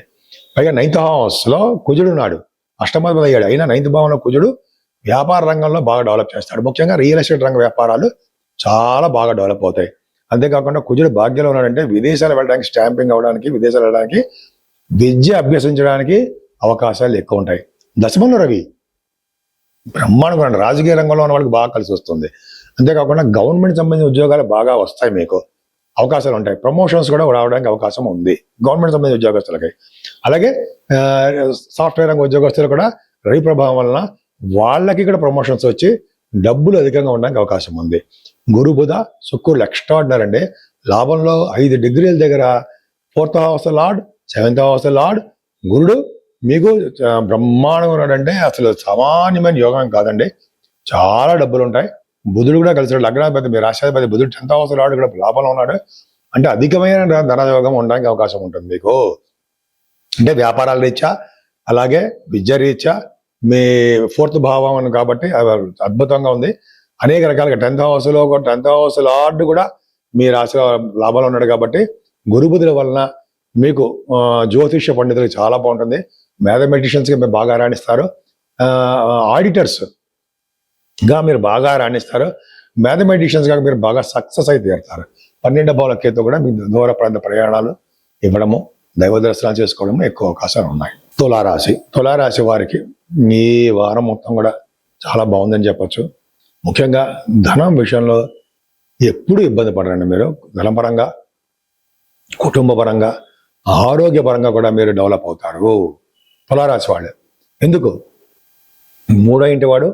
పైగా 9th హౌస్లో కుజుడు ఉన్నాడు. అష్టమాధిపతి అయ్యాడు. అయినా 9th భావంలో కుజుడు వ్యాపార రంగంలో బాగా డెవలప్ చేస్తాడు. ముఖ్యంగా రియల్ ఎస్టేట్ రంగ వ్యాపారాలు చాలా బాగా డెవలప్ అవుతాయి. అంతేకాకుండా కుజుడు భాగ్యంలో ఉన్నాడంటే విదేశాలు వెళ్ళడానికి, స్టాంపింగ్ అవ్వడానికి, విదేశాలు వెళ్ళడానికి, విద్య అభ్యసించడానికి అవకాశాలు ఎక్కువ ఉంటాయి. దశమంలో రవి బ్రహ్మాండంగా రాజకీయ రంగంలో ఉన్న వాళ్ళకి బాగా కలిసి వస్తుంది. అంతేకాకుండా గవర్నమెంట్ సంబంధించిన ఉద్యోగాలు బాగా వస్తాయి. మీకు అవకాశాలు ఉంటాయి. ప్రమోషన్స్ కూడా రావడానికి అవకాశం ఉంది గవర్నమెంట్ సంబంధించిన ఉద్యోగస్తులకి. అలాగే సాఫ్ట్వేర్ రంగ ఉద్యోగస్తులు కూడా రవి ప్రభావం వలన వాళ్ళకి కూడా ప్రమోషన్స్ వచ్చి డబ్బులు అధికంగా ఉండడానికి అవకాశం ఉంది. గురు బుధ శుక్రులు ఎక్స్ట్రాడినరీ అండి. లాభంలో 5 డిగ్రీల దగ్గర 4th house lord, 7th house lord గురుడు మీకు బ్రహ్మాండంగా ఉన్నాడంటే అసలు సామాన్యమైన యోగం కాదండి. చాలా డబ్బులు ఉంటాయి. బుధుడు కూడా కలిసాడు. లగ్నాధిపతి మీ రాష్ట్రాధిపతి బుధుడు 10th హౌస్ లార్డ్ కూడా లాభంలో ఉన్నాడు. అంటే అధికమైన ధనయోగం ఉండడానికి అవకాశం ఉంటుంది మీకు. అంటే వ్యాపారాల రీత్యా, అలాగే విద్య రీత్యా మీ 4th భావం కాబట్టి అద్భుతంగా ఉంది. అనేక రకాలుగా 10th హౌస్ లార్డ్ కూడా మీ రాశిలో లాభంలో ఉన్నాడు కాబట్టి గురుబుధుల వలన మీకు జ్యోతిష్య పండితులు చాలా బాగుంటుంది. మ్యాథమెటిషియన్స్గా మీరు బాగా రాణిస్తారు. ఆడిటర్స్గా మీరు బాగా రాణిస్తారు. మ్యాథమెటిషియన్స్గా మీరు బాగా సక్సెస్ అయితే తీరుతారు. 12వ భావంలో కేతు కూడా మీకు దూర ప్రాంత ప్రయాణాలు ఇవ్వడము, దైవ దర్శనాలు చేసుకోవడము ఎక్కువ అవకాశాలు ఉన్నాయి. తులారాశి వారికి ఈ వారం మొత్తం కూడా చాలా బాగుందని చెప్పచ్చు. ముఖ్యంగా ధనం విషయంలో ఎప్పుడు ఇబ్బంది పడరండి మీరు. ధనపరంగా, కుటుంబ పరంగా, ఆరోగ్యపరంగా కూడా మీరు డెవలప్ అవుతారు తులారాశి వాళ్ళు. ఎందుకు? 3వ ఇంటి వాడు,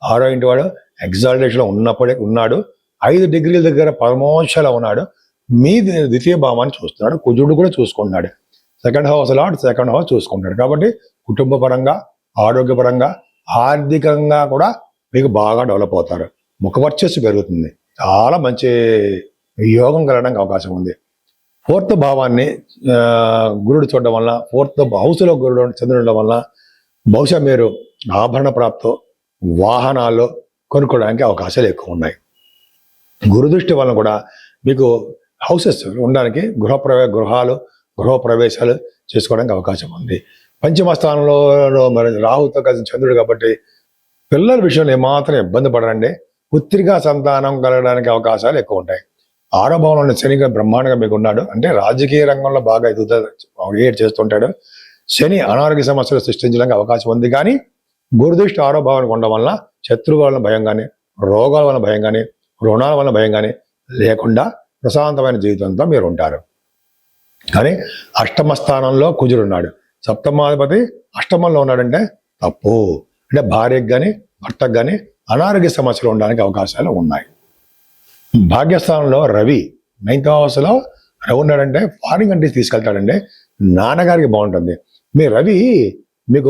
6వ ఇంటి వాడు ఎగ్జాల్టేషన్లో ఉన్నాడు. 5 డిగ్రీల దగ్గర పరమోక్షలో ఉన్నాడు. మీ ద్వితీయ భావాన్ని చూస్తున్నాడు. కుజుడు కూడా చూసుకుంటున్నాడు. 2nd house lord 2nd house చూసుకుంటాడు. కాబట్టి కుటుంబ పరంగా, ఆరోగ్యపరంగా, ఆర్థికంగా కూడా మీకు బాగా డెవలప్ అవుతారు. ముఖవర్చస్సు పెరుగుతుంది. చాలా మంచి యోగం కలగడానికి అవకాశం ఉంది. 4th భావాన్ని గురుడు చూడడం వల్ల, 4th హౌస్లో గురుడు చంద్రుడు వల్ల బహుశా మీరు ఆభరణ ప్రాప్తో, వాహనాలు కొనుక్కోవడానికి అవకాశాలు ఎక్కువ ఉన్నాయి. గురుదృష్టి వలన కూడా మీకు హౌసెస్ ఉండడానికి, గృహ ప్రవేశాలు చేసుకోవడానికి అవకాశం ఉంది. పంచమ స్థానంలో మరి రాహుతో కలిసి చంద్రుడు కాబట్టి పిల్లల విషయంలో ఏమాత్రం ఇబ్బంది పడరండి. పుత్రికా సంతానం కలగడానికి అవకాశాలు ఎక్కువ ఉంటాయి. 6వ భావంలో ఉన్న శని బ్రహ్మాండంగా మీకు ఉన్నాడు అంటే రాజకీయ రంగంలో బాగా ఎదుగుతాడు చేస్తుంటాడు. శని అనారోగ్య సమస్యలు సృష్టించడానికి అవకాశం ఉంది. కానీ గురుదృష్టి 6వ భావానికి ఉండడం వల్ల శత్రువుల వలన భయం కానీ, రోగాల వలన భయం కానీ, రుణాల వలన భయం కానీ లేకుండా ప్రశాంతమైన జీవితంతో మీరు ఉంటారు. కానీ అష్టమ స్థానంలో కుజుడున్నాడు. సప్తమాధిపతి అష్టమంలో ఉన్నాడంటే తప్పు. అంటే భార్యకు కానీ భర్తకు కానీ అనారోగ్య సమస్యలు ఉండడానికి అవకాశాలు ఉన్నాయి. భాగ్యస్థానంలో రవి 9th హౌస్లో రవి ఉన్నాడంటే ఫారిన్ కంట్రీస్ తీసుకెళ్తాడండి. నాన్నగారికి బాగుంటుంది. మీ రవి మీకు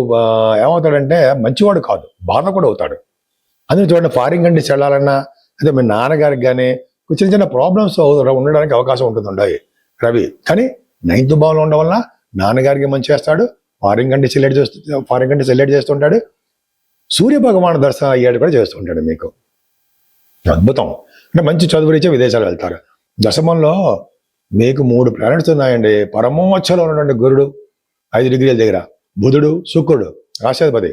ఏమవుతాడంటే మంచివాడు కాదు, బాధ కూడా అవుతాడు. అందుకే చూడండి, ఫారిన్ కంట్రీస్ వెళ్ళాలన్నా అదే మీ నాన్నగారికి కానీ చిన్న చిన్న ప్రాబ్లమ్స్ ఉండడానికి అవకాశం ఉంటుంది రవి. కానీ 9th భావంలో ఉండడం వల్ల నాన్నగారికి మంచి చేస్తాడు, ఫారిన్ కంట్రీస్ సెలెక్ట్ చేస్తుంటాడు. సూర్య భగవాన్ దర్శనం అయ్యాడు కూడా చేస్తుంటాడు మీకు. అద్భుతం. అంటే మంచి చదువు రీత్యా విదేశాలు వెళ్తారు. దశమంలో మీకు 3 ప్లానెట్స్ ఉన్నాయండి. పరమోచ్చలో ఉన్నటువంటి గురుడు 5 డిగ్రీల దగ్గర, బుధుడు, శుక్రుడు రాష్ట్రాధిపతి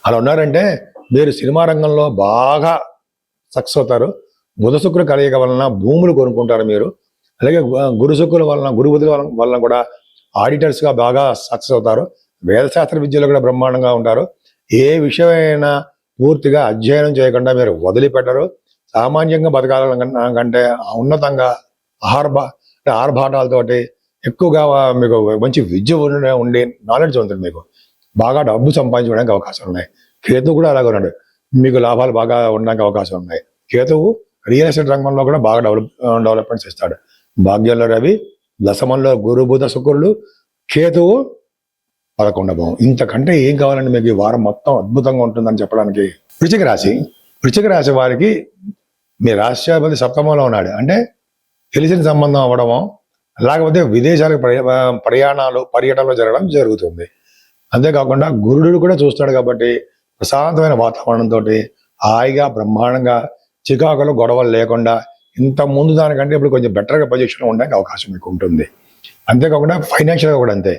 అలా ఉన్నారంటే మీరు సినిమా రంగంలో బాగా సక్సెస్ అవుతారు. బుధ శుక్రుడు కలయిక వలన భూములు కొనుక్కుంటారు మీరు. అలాగే గురు శుక్రుల వలన, గురు బుధుల వలన కూడా ఆడిటర్స్గా బాగా సక్సెస్ అవుతారు. వేదశాస్త్ర విద్యలో కూడా బ్రహ్మాండంగా ఉంటారు. ఏ విషయమైనా పూర్తిగా అధ్యయనం చేయకుండా మీరు వదిలిపెట్టరు. సామాన్యంగా బతకాలంటే ఉన్నతంగా ఆర్భాటాలతోటి ఎక్కువగా మీకు మంచి విద్య ఉండి నాలెడ్జ్ ఉంటుంది. మీకు బాగా డబ్బు సంపాదించుకోవడానికి అవకాశాలు ఉన్నాయి. కేతువు కూడా అలాగే ఉన్నాడు. మీకు లాభాలు బాగా ఉండడానికి అవకాశం ఉన్నాయి. కేతువు రియల్ ఎస్టేట్ రంగంలో కూడా బాగా డెవలప్మెంట్స్ ఇస్తాడు. భాగ్యంలో రవి, దశమంలో గురు బుధ శుక్రుడు, కేతువు 11వ భావం. ఇంతకంటే ఏం కావాలండి మీకు? ఈ వారం మొత్తం అద్భుతంగా ఉంటుందని చెప్పడానికి. వృశ్చిక రాశి వారికి మీ రాష్ట్రాధిపతి సప్తమంలో ఉన్నాడు అంటే తెలిసిన సంబంధం అవ్వడమో లేకపోతే విదేశాలకు పర్యటనలో జరగడం జరుగుతుంది. అంతేకాకుండా గురుడు కూడా చూస్తాడు కాబట్టి ప్రశాంతమైన వాతావరణంతో హాయిగా బ్రహ్మాండంగా చికాకులు గొడవలు లేకుండా ఇంత ముందు దానికంటే ఇప్పుడు కొంచెం బెటర్గా పొజిషన్ ఉండడానికి అవకాశం మీకు ఉంటుంది. అంతేకాకుండా ఫైనాన్షియల్గా కూడా అంతే,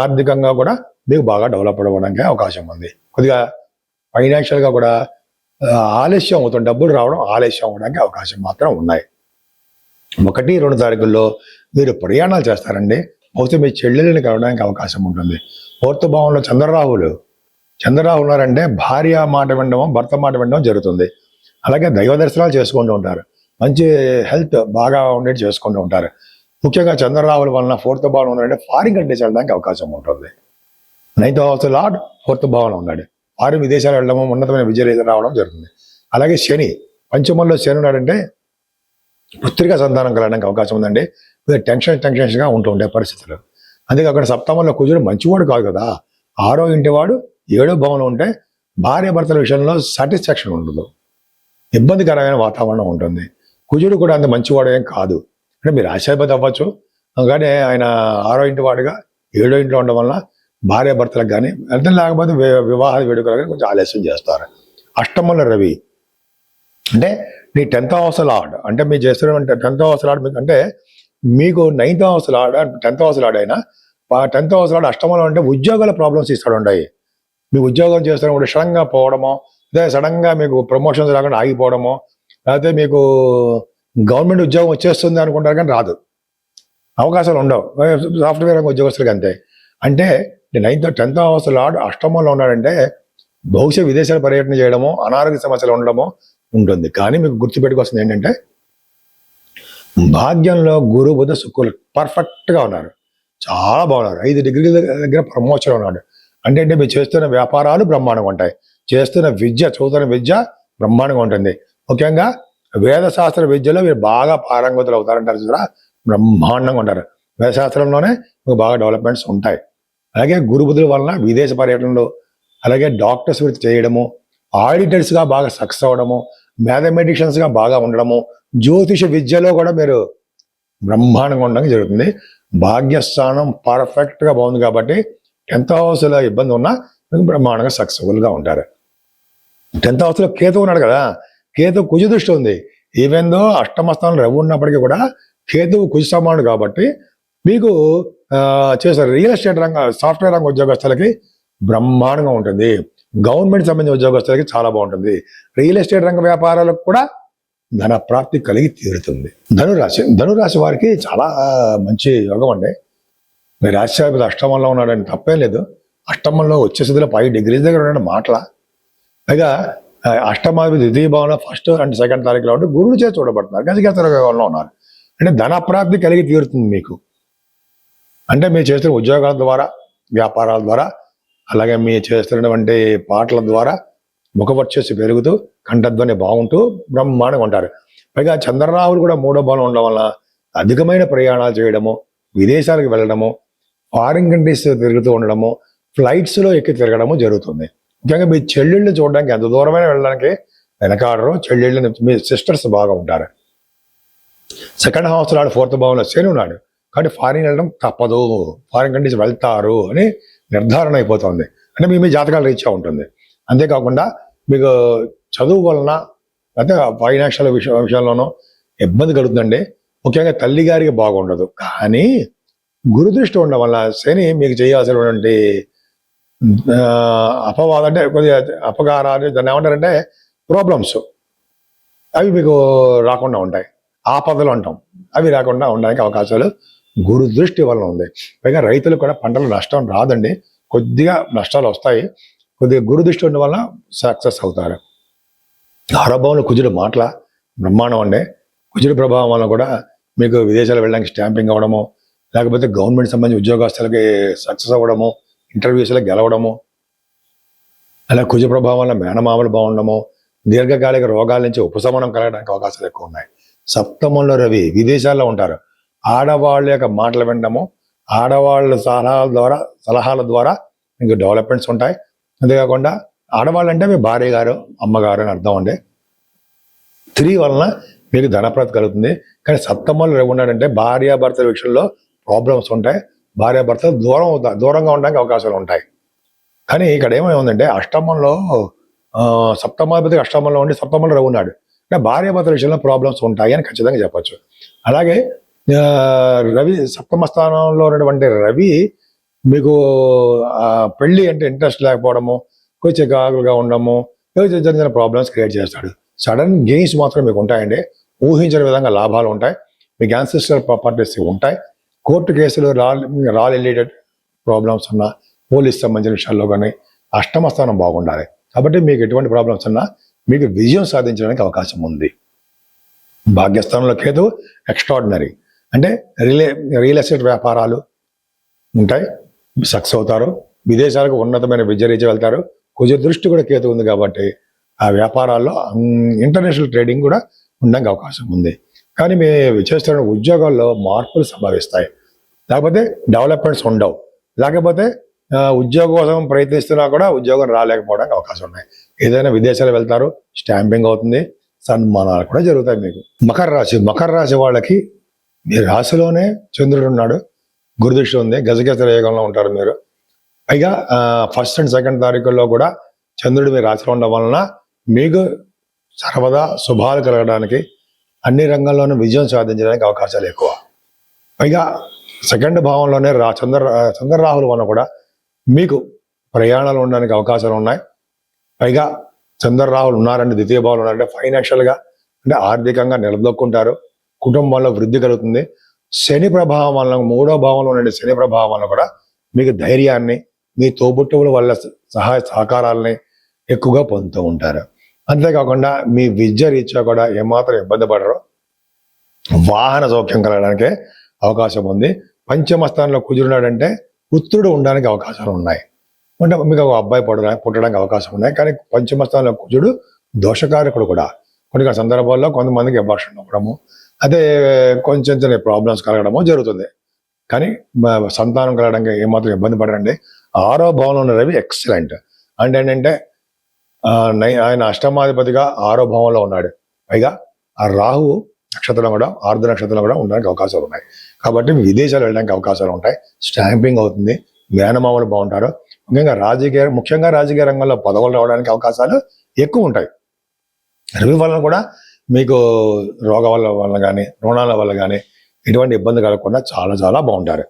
ఆర్థికంగా కూడా మీకు బాగా డెవలప్ అవ్వడానికి అవకాశం ఉంది. కొద్దిగా ఫైనాన్షియల్గా కూడా ఆలస్యం అవుతుంది, డబ్బులు రావడం ఆలస్యం అవ్వడానికి అవకాశం మాత్రం ఉన్నాయి. 1, 2 తారీఖుల్లో మీరు ప్రయాణాలు చేస్తారండి. బహుశా మీ చెల్లెల్ని కలవడానికి అవకాశం ఉంటుంది. 4th భావంలో చంద్రరాహులు ఉన్నారంటే భార్య మాట వినడం, భర్త మాట వినడం జరుగుతుంది. అలాగే దైవ దర్శనాలు చేసుకుంటూ ఉంటారు. మంచి హెల్త్ బాగా ఉండేది చేసుకుంటూ ఉంటారు. ముఖ్యంగా చంద్రరాహుల వలన 4th భావంలో ఉన్నారంటే ఫారిన్ కంట్రీస్ వెళ్ళడానికి అవకాశం ఉంటుంది. 9th హౌస్ లార్డ్ 4th భావంలో ఉన్నాడు. ఫారిన్ విదేశాలు వెళ్ళడము, ఉన్నతమైన విజయం రావడం జరుగుతుంది. అలాగే శని పంచమంలో శని ఉన్నాడంటే పుత్రిక సంతానం కలగడానికి అవకాశం ఉందండి. టెన్షన్స్గా ఉంటూ ఉండే పరిస్థితులు. అంతేకాకుండా సప్తమంలో కుజుడు మంచివాడు కాదు కదా, 6వ ఇంటి వాడు 7వ భావంలో ఉంటే భార్య భర్తల విషయంలో సాటిస్ఫాక్షన్ ఉండదు, ఇబ్బందికరమైన వాతావరణం ఉంటుంది. కుజుడు కూడా అంత మంచివాడు ఏం కాదు. అంటే మీరు ఆశాధిపతి అవ్వచ్చు, కానీ ఆయన 6వ ఇంటి వాడుగా 7వ ఇంట్లో ఉండడం వల్ల భార్య భర్తలకు కానీ అర్థం లేకపోతే వివాహ వేడుకలు కానీ కొంచెం ఆలస్యం చేస్తారు. అష్టమంలో రవి అంటే మీ 10th హౌస్ లార్డ్ అంటే మీరు చేస్తున్న 10th హౌస్ లార్డ్ అంటే మీకు 9th house lord 10th house lord అయినా 10th హౌస్ లార్డ్ అష్టమంలో అంటే ఉద్యోగాల ప్రాబ్లమ్స్ ఇస్తాడు ఉంటాయి. మీకు ఉద్యోగం చేస్తున్నప్పుడు సడన్గా పోవడమో, లేదా సడన్గా మీకు ప్రమోషన్స్ రాకుండా ఆగిపోవడమో, లేకపోతే మీకు గవర్నమెంట్ ఉద్యోగం వచ్చేస్తుంది అనుకుంటారు కానీ రాదు, అవకాశాలు ఉండవు. సాఫ్ట్వేర్ రంగ ఉద్యోగస్తులకి అంతే. అంటే 10th హౌస్ లార్డ్ అష్టమంలో ఉన్నాడంటే బహుశా విదేశాల పర్యటన చేయడమో, అనారోగ్య సమస్యలు ఉండడమో ఉంటుంది. కానీ మీకు గుర్తుపెట్టుకోవాల్సింది ఏంటంటే భాగ్యంలో గురు బుధ శుక్రులు పర్ఫెక్ట్గా ఉన్నారు, చాలా బాగున్నారు. 5 డిగ్రీల దగ్గర ప్రమోషన్ ఉన్నాడు. అంటే మీరు చేస్తున్న వ్యాపారాలు బ్రహ్మాండంగా ఉంటాయి, చదువుతున్న విద్య బ్రహ్మాండంగా ఉంటుంది. ముఖ్యంగా వేదశాస్త్ర విద్యలో మీరు బాగా పారంగతులు అవుతారంటారు చూడ, బ్రహ్మాండంగా ఉంటారు. వేదశాస్త్రంలోనే మీకు బాగా డెవలప్మెంట్స్ ఉంటాయి. అలాగే గురు బుధుల వలన విదేశ పర్యటనలు, అలాగే డాక్టర్స్ వృత్తి చేయడము, ఆడిటర్స్గా బాగా సక్సెస్ అవ్వడము, మ్యాథమెటిషియన్స్గా బాగా ఉండడము, జ్యోతిష విద్యలో కూడా మీరు బ్రహ్మాండంగా ఉండడం జరుగుతుంది. భాగ్యస్థానం పర్ఫెక్ట్గా బాగుంది కాబట్టి 10th హౌస్లో ఇబ్బంది ఉన్నా మీకు బ్రహ్మాండంగా సక్సెస్ఫుల్గా ఉంటారు. 10th హౌస్లో కేతు ఉన్నాడు కదా, కేతు కుజ దృష్టి ఉంది. ఈవెన్ దో అష్టమ స్థానంలో రవి ఉన్నప్పటికీ కూడా కేతువు కుజ సమానుడు కాబట్టి మీకు చేస్తారు రియల్ ఎస్టేట్ రంగ, సాఫ్ట్వేర్ రంగ ఉద్యోగస్తులకి బ్రహ్మాండంగా ఉంటుంది. గవర్నమెంట్ సంబంధించిన ఉద్యోగస్తులకి చాలా బాగుంటుంది. రియల్ ఎస్టేట్ రంగ వ్యాపారాలకు కూడా ధన ప్రాప్తి కలిగి తీరుతుంది. ధనురాశి వారికి చాలా మంచి యోగం అండి. మీ రాశిపతి అష్టమంలో ఉన్నాడని తప్పే లేదు. అష్టమంలో వచ్చే స్థితిలో 5 degrees దగ్గర ఉన్న మాటల, పైగా అష్టమాధిపతి ద్వితీయ భావంలో 1st and 2nd తారీఖులో ఉంటే గురుడు చేసి చూడబడుతున్నారు. గజకేసర యోగంలో ఉన్నారు. అంటే ధన ప్రాప్తి కలిగి తీరుతుంది మీకు. అంటే మీరు చేస్తున్న ఉద్యోగాల ద్వారా, వ్యాపారాల ద్వారా, అలాగే మీరు చేస్తున్నటువంటి పాటల ద్వారా ముఖవర్చస్సు పెరుగుతూ కంఠధ్వని బాగుంటూ బ్రహ్మాండంగా ఉంటారు. పైగా చంద్రరాహులు కూడా 3వ భావం ఉండడం వల్ల అధికమైన ప్రయాణాలు చేయడము, విదేశాలకు వెళ్ళడము, ఫారిన్ కంట్రీస్ తిరుగుతూ ఉండడము, ఫ్లైట్స్లో ఎక్కి తిరగడము జరుగుతుంది. ముఖ్యంగా మీ చెల్లెళ్ళు చూడడానికి ఎంత దూరమైన వెళ్ళడానికి వెనకాడరు. చెల్లెళ్ళు మీ సిస్టర్స్ బాగా ఉంటారు. 2nd house నాడు 4th భావంలో శని ఉన్నాడు. కాబట్టి ఫారిన్ వెళ్ళడం తప్పదు, ఫారిన్ కంట్రీస్ వెళ్తారు అని నిర్ధారణ అయిపోతుంది. అంటే మీ జాతకాలు రీత్యా ఉంటుంది. అంతేకాకుండా మీకు చదువు వలన అయితే ఫైనాన్షియల్ విషయంలోనూ ఇబ్బంది కలుగుతుందండి. ముఖ్యంగా తల్లి గారికి బాగుండదు. కానీ గురుదృష్టి ఉండడం వల్ల శని మీకు చేయాల్సినటువంటి అపవాదం అంటే కొద్దిగా అపకారాలు, దాన్ని ఏమంటారంటే ప్రాబ్లమ్స్, అవి మీకు రాకుండా ఉంటాయి. ఆపదలు అంటాం, అవి రాకుండా ఉండడానికి అవకాశాలు గురుదృష్టి వలన ఉంది. పైగా రైతులకు కూడా పంటలు నష్టం రాదండి, కొద్దిగా నష్టాలు వస్తాయి. కొద్దిగా గురుదృష్టి ఉండడం వల్ల సక్సెస్ అవుతారు. ఆరోభంలో కుజుడు మాటల బ్రహ్మాండం అండి. కుజుడు ప్రభావం వల్ల కూడా మీకు విదేశాలు వెళ్ళడానికి స్టాంపింగ్ అవ్వడము, లేకపోతే గవర్నమెంట్ సంబంధించిన ఉద్యోగస్తులకి సక్సెస్ అవ్వడము, ఇంటర్వ్యూస్లో గెలవడము, అలా కుజ ప్రభావం వల్ల మేనమామలు బాగుండము, దీర్ఘకాలిక రోగాల నుంచి ఉపశమనం కలగడానికి అవకాశాలు ఎక్కువ ఉన్నాయి. 7వ రవి విదేశాల్లో ఉంటారు. ఆడవాళ్ళ యొక్క మాటలు వినడము, ఆడవాళ్ళ సలహాల ద్వారా మీకు డెవలప్మెంట్స్ ఉంటాయి. అంతేకాకుండా ఆడవాళ్ళు అంటే మీ భార్య గారు, అమ్మగారు అని అర్థం అండి. 3 వలన మీకు ధనప్రాప్తి కలుగుతుంది. కానీ 7వ రవి ఉన్నాడంటే భార్యాభర్తల విషయంలో ప్రాబ్లమ్స్ ఉంటాయి. భార్యాభర్తలు దూరంగా ఉండడానికి అవకాశాలు ఉంటాయి. కానీ ఇక్కడ ఏమైందంటే అష్టమంలో 7వ అష్టమంలో ఉండి 7వ రవి ఉన్నాడు. అంటే భార్యాభర్తల విషయంలో ప్రాబ్లమ్స్ ఉంటాయి అని ఖచ్చితంగా చెప్పచ్చు. అలాగే రవి 7వ స్థానంలో ఉన్నటువంటి రవి మీకు పెళ్లి అంటే ఇంట్రెస్ట్ లేకపోవడము, కొంచెం చికాకులుగా ఉండడము, చిన్న చిన్న ప్రాబ్లమ్స్ క్రియేట్ చేస్తాడు. సడన్ గెయిన్స్ మాత్రం మీకు ఉంటాయండి. ఊహించిన విధంగా లాభాలు ఉంటాయి. మీకు యాన్సిస్టర్ ప్రాపర్టీస్ ఉంటాయి. కోర్టు కేసులు రాల్ రిలేటెడ్ ప్రాబ్లమ్స్ ఉన్నా, పోలీస్ సంబంధించిన విషయాల్లో కానీ 8వ స్థానం బాగుండాలి. కాబట్టి మీకు ఎటువంటి ప్రాబ్లమ్స్ ఉన్నా మీకు విజయం సాధించడానికి అవకాశం ఉంది. భాగ్యస్థానంలో కేతు ఎక్స్ట్రాడినరీ, అంటే రియల్ ఎస్టేట్ వ్యాపారాలు ఉంటాయి, సక్సెస్ అవుతారు. విదేశాలకు ఉన్నతమైన విద్య రీతి వెళ్తారు. కుజ దృష్టి కూడా కేతు ఉంది కాబట్టి ఆ వ్యాపారాల్లో ఇంటర్నేషనల్ ట్రేడింగ్ కూడా ఉండడానికి అవకాశం ఉంది. కానీ మేము చేస్తున్న ఉద్యోగాల్లో మార్పులు సంభవిస్తాయి, లేకపోతే డెవలప్మెంట్స్ ఉండవు, లేకపోతే ఉద్యోగం కోసం ప్రయత్నిస్తున్నా కూడా ఉద్యోగం రాలేకపోవడానికి అవకాశం ఉన్నాయి. ఏదైనా విదేశాలు వెళ్తారు, స్టాంపింగ్ అవుతుంది, సన్మానాలు కూడా జరుగుతాయి మీకు. మకర రాశి వాళ్ళకి మీ రాశిలోనే చంద్రుడు ఉన్నాడు, గురుదృష్టి ఉంది, గజకేసర యోగంలో ఉంటారు మీరు. పైగా 1st and 2nd తారీఖుల్లో కూడా చంద్రుడు మీ రాశిలో ఉండడం వలన మీకు సర్వదా శుభాలు కలగడానికి, అన్ని రంగాల్లోనూ విజయం సాధించడానికి అవకాశాలు ఎక్కువ. పైగా 2nd భావంలోనే చంద్రరాహుల వలన కూడా మీకు ప్రయాణాలు ఉండడానికి అవకాశాలు ఉన్నాయి. పైగా చంద్రరాహులు ఉన్నారంటే, ద్వితీయ భావంలో ఉన్నారంటే ఫైనాన్షియల్గా అంటే ఆర్థికంగా నిలదొక్కుంటారు, కుటుంబంలో వృద్ధి కలుగుతుంది. శని ప్రభావం వలన 3వ భావంలో ఉండే శని ప్రభావం వలన కూడా మీకు ధైర్యాన్ని, మీ తోబుట్టువుల వల్ల సహాయ సహకారాలని ఎక్కువగా పొందుతూ ఉంటారు. అంతేకాకుండా మీ విద్య రీత్యా కూడా ఏమాత్రం ఇబ్బంది పడరు, వాహన సౌఖ్యం కలగడానికే అవకాశం ఉంది. 5వ స్థానంలో కుజుడున్నాడంటే పుత్రుడు ఉండడానికి అవకాశాలు ఉన్నాయి, అంటే మీకు ఒక అబ్బాయి పుట్టడానికి అవకాశం ఉన్నాయి. కానీ 5వ స్థానంలో కుజుడు దోషకారకుడు కూడా. కొన్ని సందర్భాల్లో కొంతమందికి అబార్షన్ అవ్వడము, అదే కొంచెం చిన్న ప్రాబ్లమ్స్ కలగడము జరుగుతుంది. కానీ సంతానం కలగడానికి ఏమాత్రం ఇబ్బంది పడరండి. 6వ భావంలో ఉన్న రవి ఎక్సలెంట్. అంటే ఏంటంటే ఆయన అష్టమాధిపతిగా 6వ భావంలో ఉన్నాడు. పైగా ఆ రాహు నక్షత్రం కూడా, ఆర్ధ నక్షత్రం కూడా ఉండడానికి అవకాశాలు ఉన్నాయి. కాబట్టి విదేశాలు వెళ్ళడానికి అవకాశాలు ఉంటాయి, స్టాంపింగ్ అవుతుంది, మేనమామలు బాగుంటారు. ముఖ్యంగా రాజకీయ రంగంలో పదవులు రావడానికి అవకాశాలు ఎక్కువ ఉంటాయి. రవి వలన కూడా మీకు రోగాల వల్ల కానీ, రుణాల వల్ల కానీ ఎటువంటి ఇబ్బంది కలగకుండా చాలా చాలా బాగుంటారు.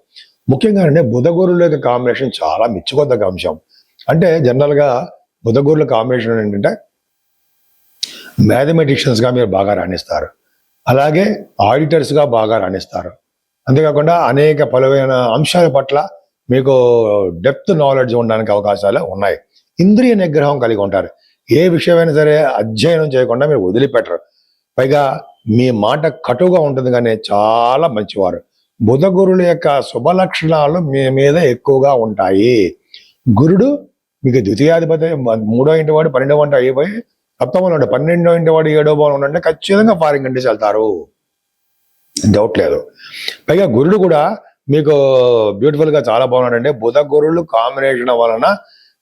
ముఖ్యంగా బుధ గురువుల యొక్క కాంబినేషన్ చాలా మెచ్చుకోదగ్గ అంశం. అంటే జనరల్గా బుధ గురుల కాంబినేషన్ ఏంటంటే మ్యాథమెటిషియన్స్గా మీరు బాగా రాణిస్తారు, అలాగే ఆడిటర్స్గా బాగా రాణిస్తారు. అంతేకాకుండా అనేక పలువైన అంశాల పట్ల మీకు డెప్త్ నాలెడ్జ్ ఉండడానికి అవకాశాలు ఉన్నాయి. ఇంద్రియ నిగ్రహం కలిగి ఉంటారు. ఏ విషయమైనా సరే అధ్యయనం చేయకుండా మీరు వదిలిపెట్టరు. పైగా మీ మాట కటుగా ఉంటుంది, కానీ చాలా మంచివారు. బుధ గురుల యొక్క శుభ లక్షణాలు మీ మీద ఎక్కువగా ఉంటాయి. గురుడు మీకు ద్వితీయాధిపతి, 3వ ఇంటి వాడు 12వ ఇంటి అయిపోయి సప్తమంలో ఉండే 12వ ఇంటి వాడు 7వ భావంలో ఉండంటే ఖచ్చితంగా ఫారిన్ కంట్రీస్ వెళ్తారు, డౌట్ లేదు. పైగా గురుడు కూడా మీకు బ్యూటిఫుల్ గా చాలా బాగున్నాడంటే బుధ గురులు కాంబినేషన్ వలన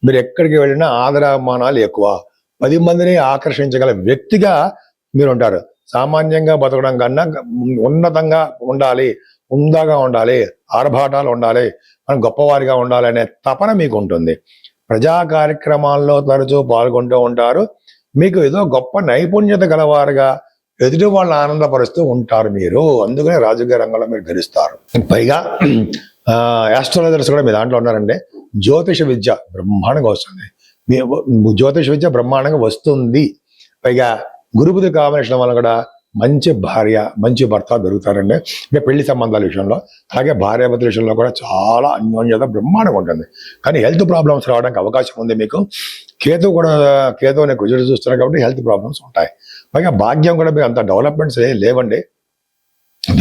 మీరు ఎక్కడికి వెళ్ళినా ఆదరామానాలు ఎక్కువ, 10 మందిని ఆకర్షించగల వ్యక్తిగా మీరు ఉంటారు. సామాన్యంగా బతకడం కన్నా ఉన్నతంగా ఉండాలి, ఉందాగా ఉండాలి, ఆర్భాటాలు ఉండాలి, మనం గొప్పవారిగా ఉండాలి అనే తపన మీకు ఉంటుంది. ప్రజా కార్యక్రమాల్లో తరచూ పాల్గొంటూ ఉంటారు. మీకు ఏదో గొప్ప నైపుణ్యత గలవారుగా ఎదుటి వాళ్ళని ఆనందపరుస్తూ ఉంటారు మీరు. అందుకనే రాజకీయ రంగంలో మీరు గెలుస్తారు. పైగా ఆస్ట్రాలజర్స్ కూడా మీ దాంట్లో ఉన్నారంటే జ్యోతిష విద్య బ్రహ్మాండంగా వస్తుంది. మీ జ్యోతిష విద్య బ్రహ్మాండంగా వస్తుంది. పైగా గురుబుధి కాంబినేషన్ వల్ల కూడా మంచి భార్య మంచి భర్త దొరుకుతారండి. అంటే పెళ్లి సంబంధాల విషయంలో, అలాగే భార్యాభర్తల విషయంలో కూడా చాలా అన్యోన్యత బ్రహ్మాండంగా ఉంటుంది. కానీ హెల్త్ ప్రాబ్లమ్స్ రావడానికి అవకాశం ఉంది మీకు. కేతు అనే కుజుడు చూస్తున్నారు కాబట్టి హెల్త్ ప్రాబ్లమ్స్ ఉంటాయి. పైగా భాగ్యం కూడా మీకు అంత డెవలప్మెంట్స్ లేవండి.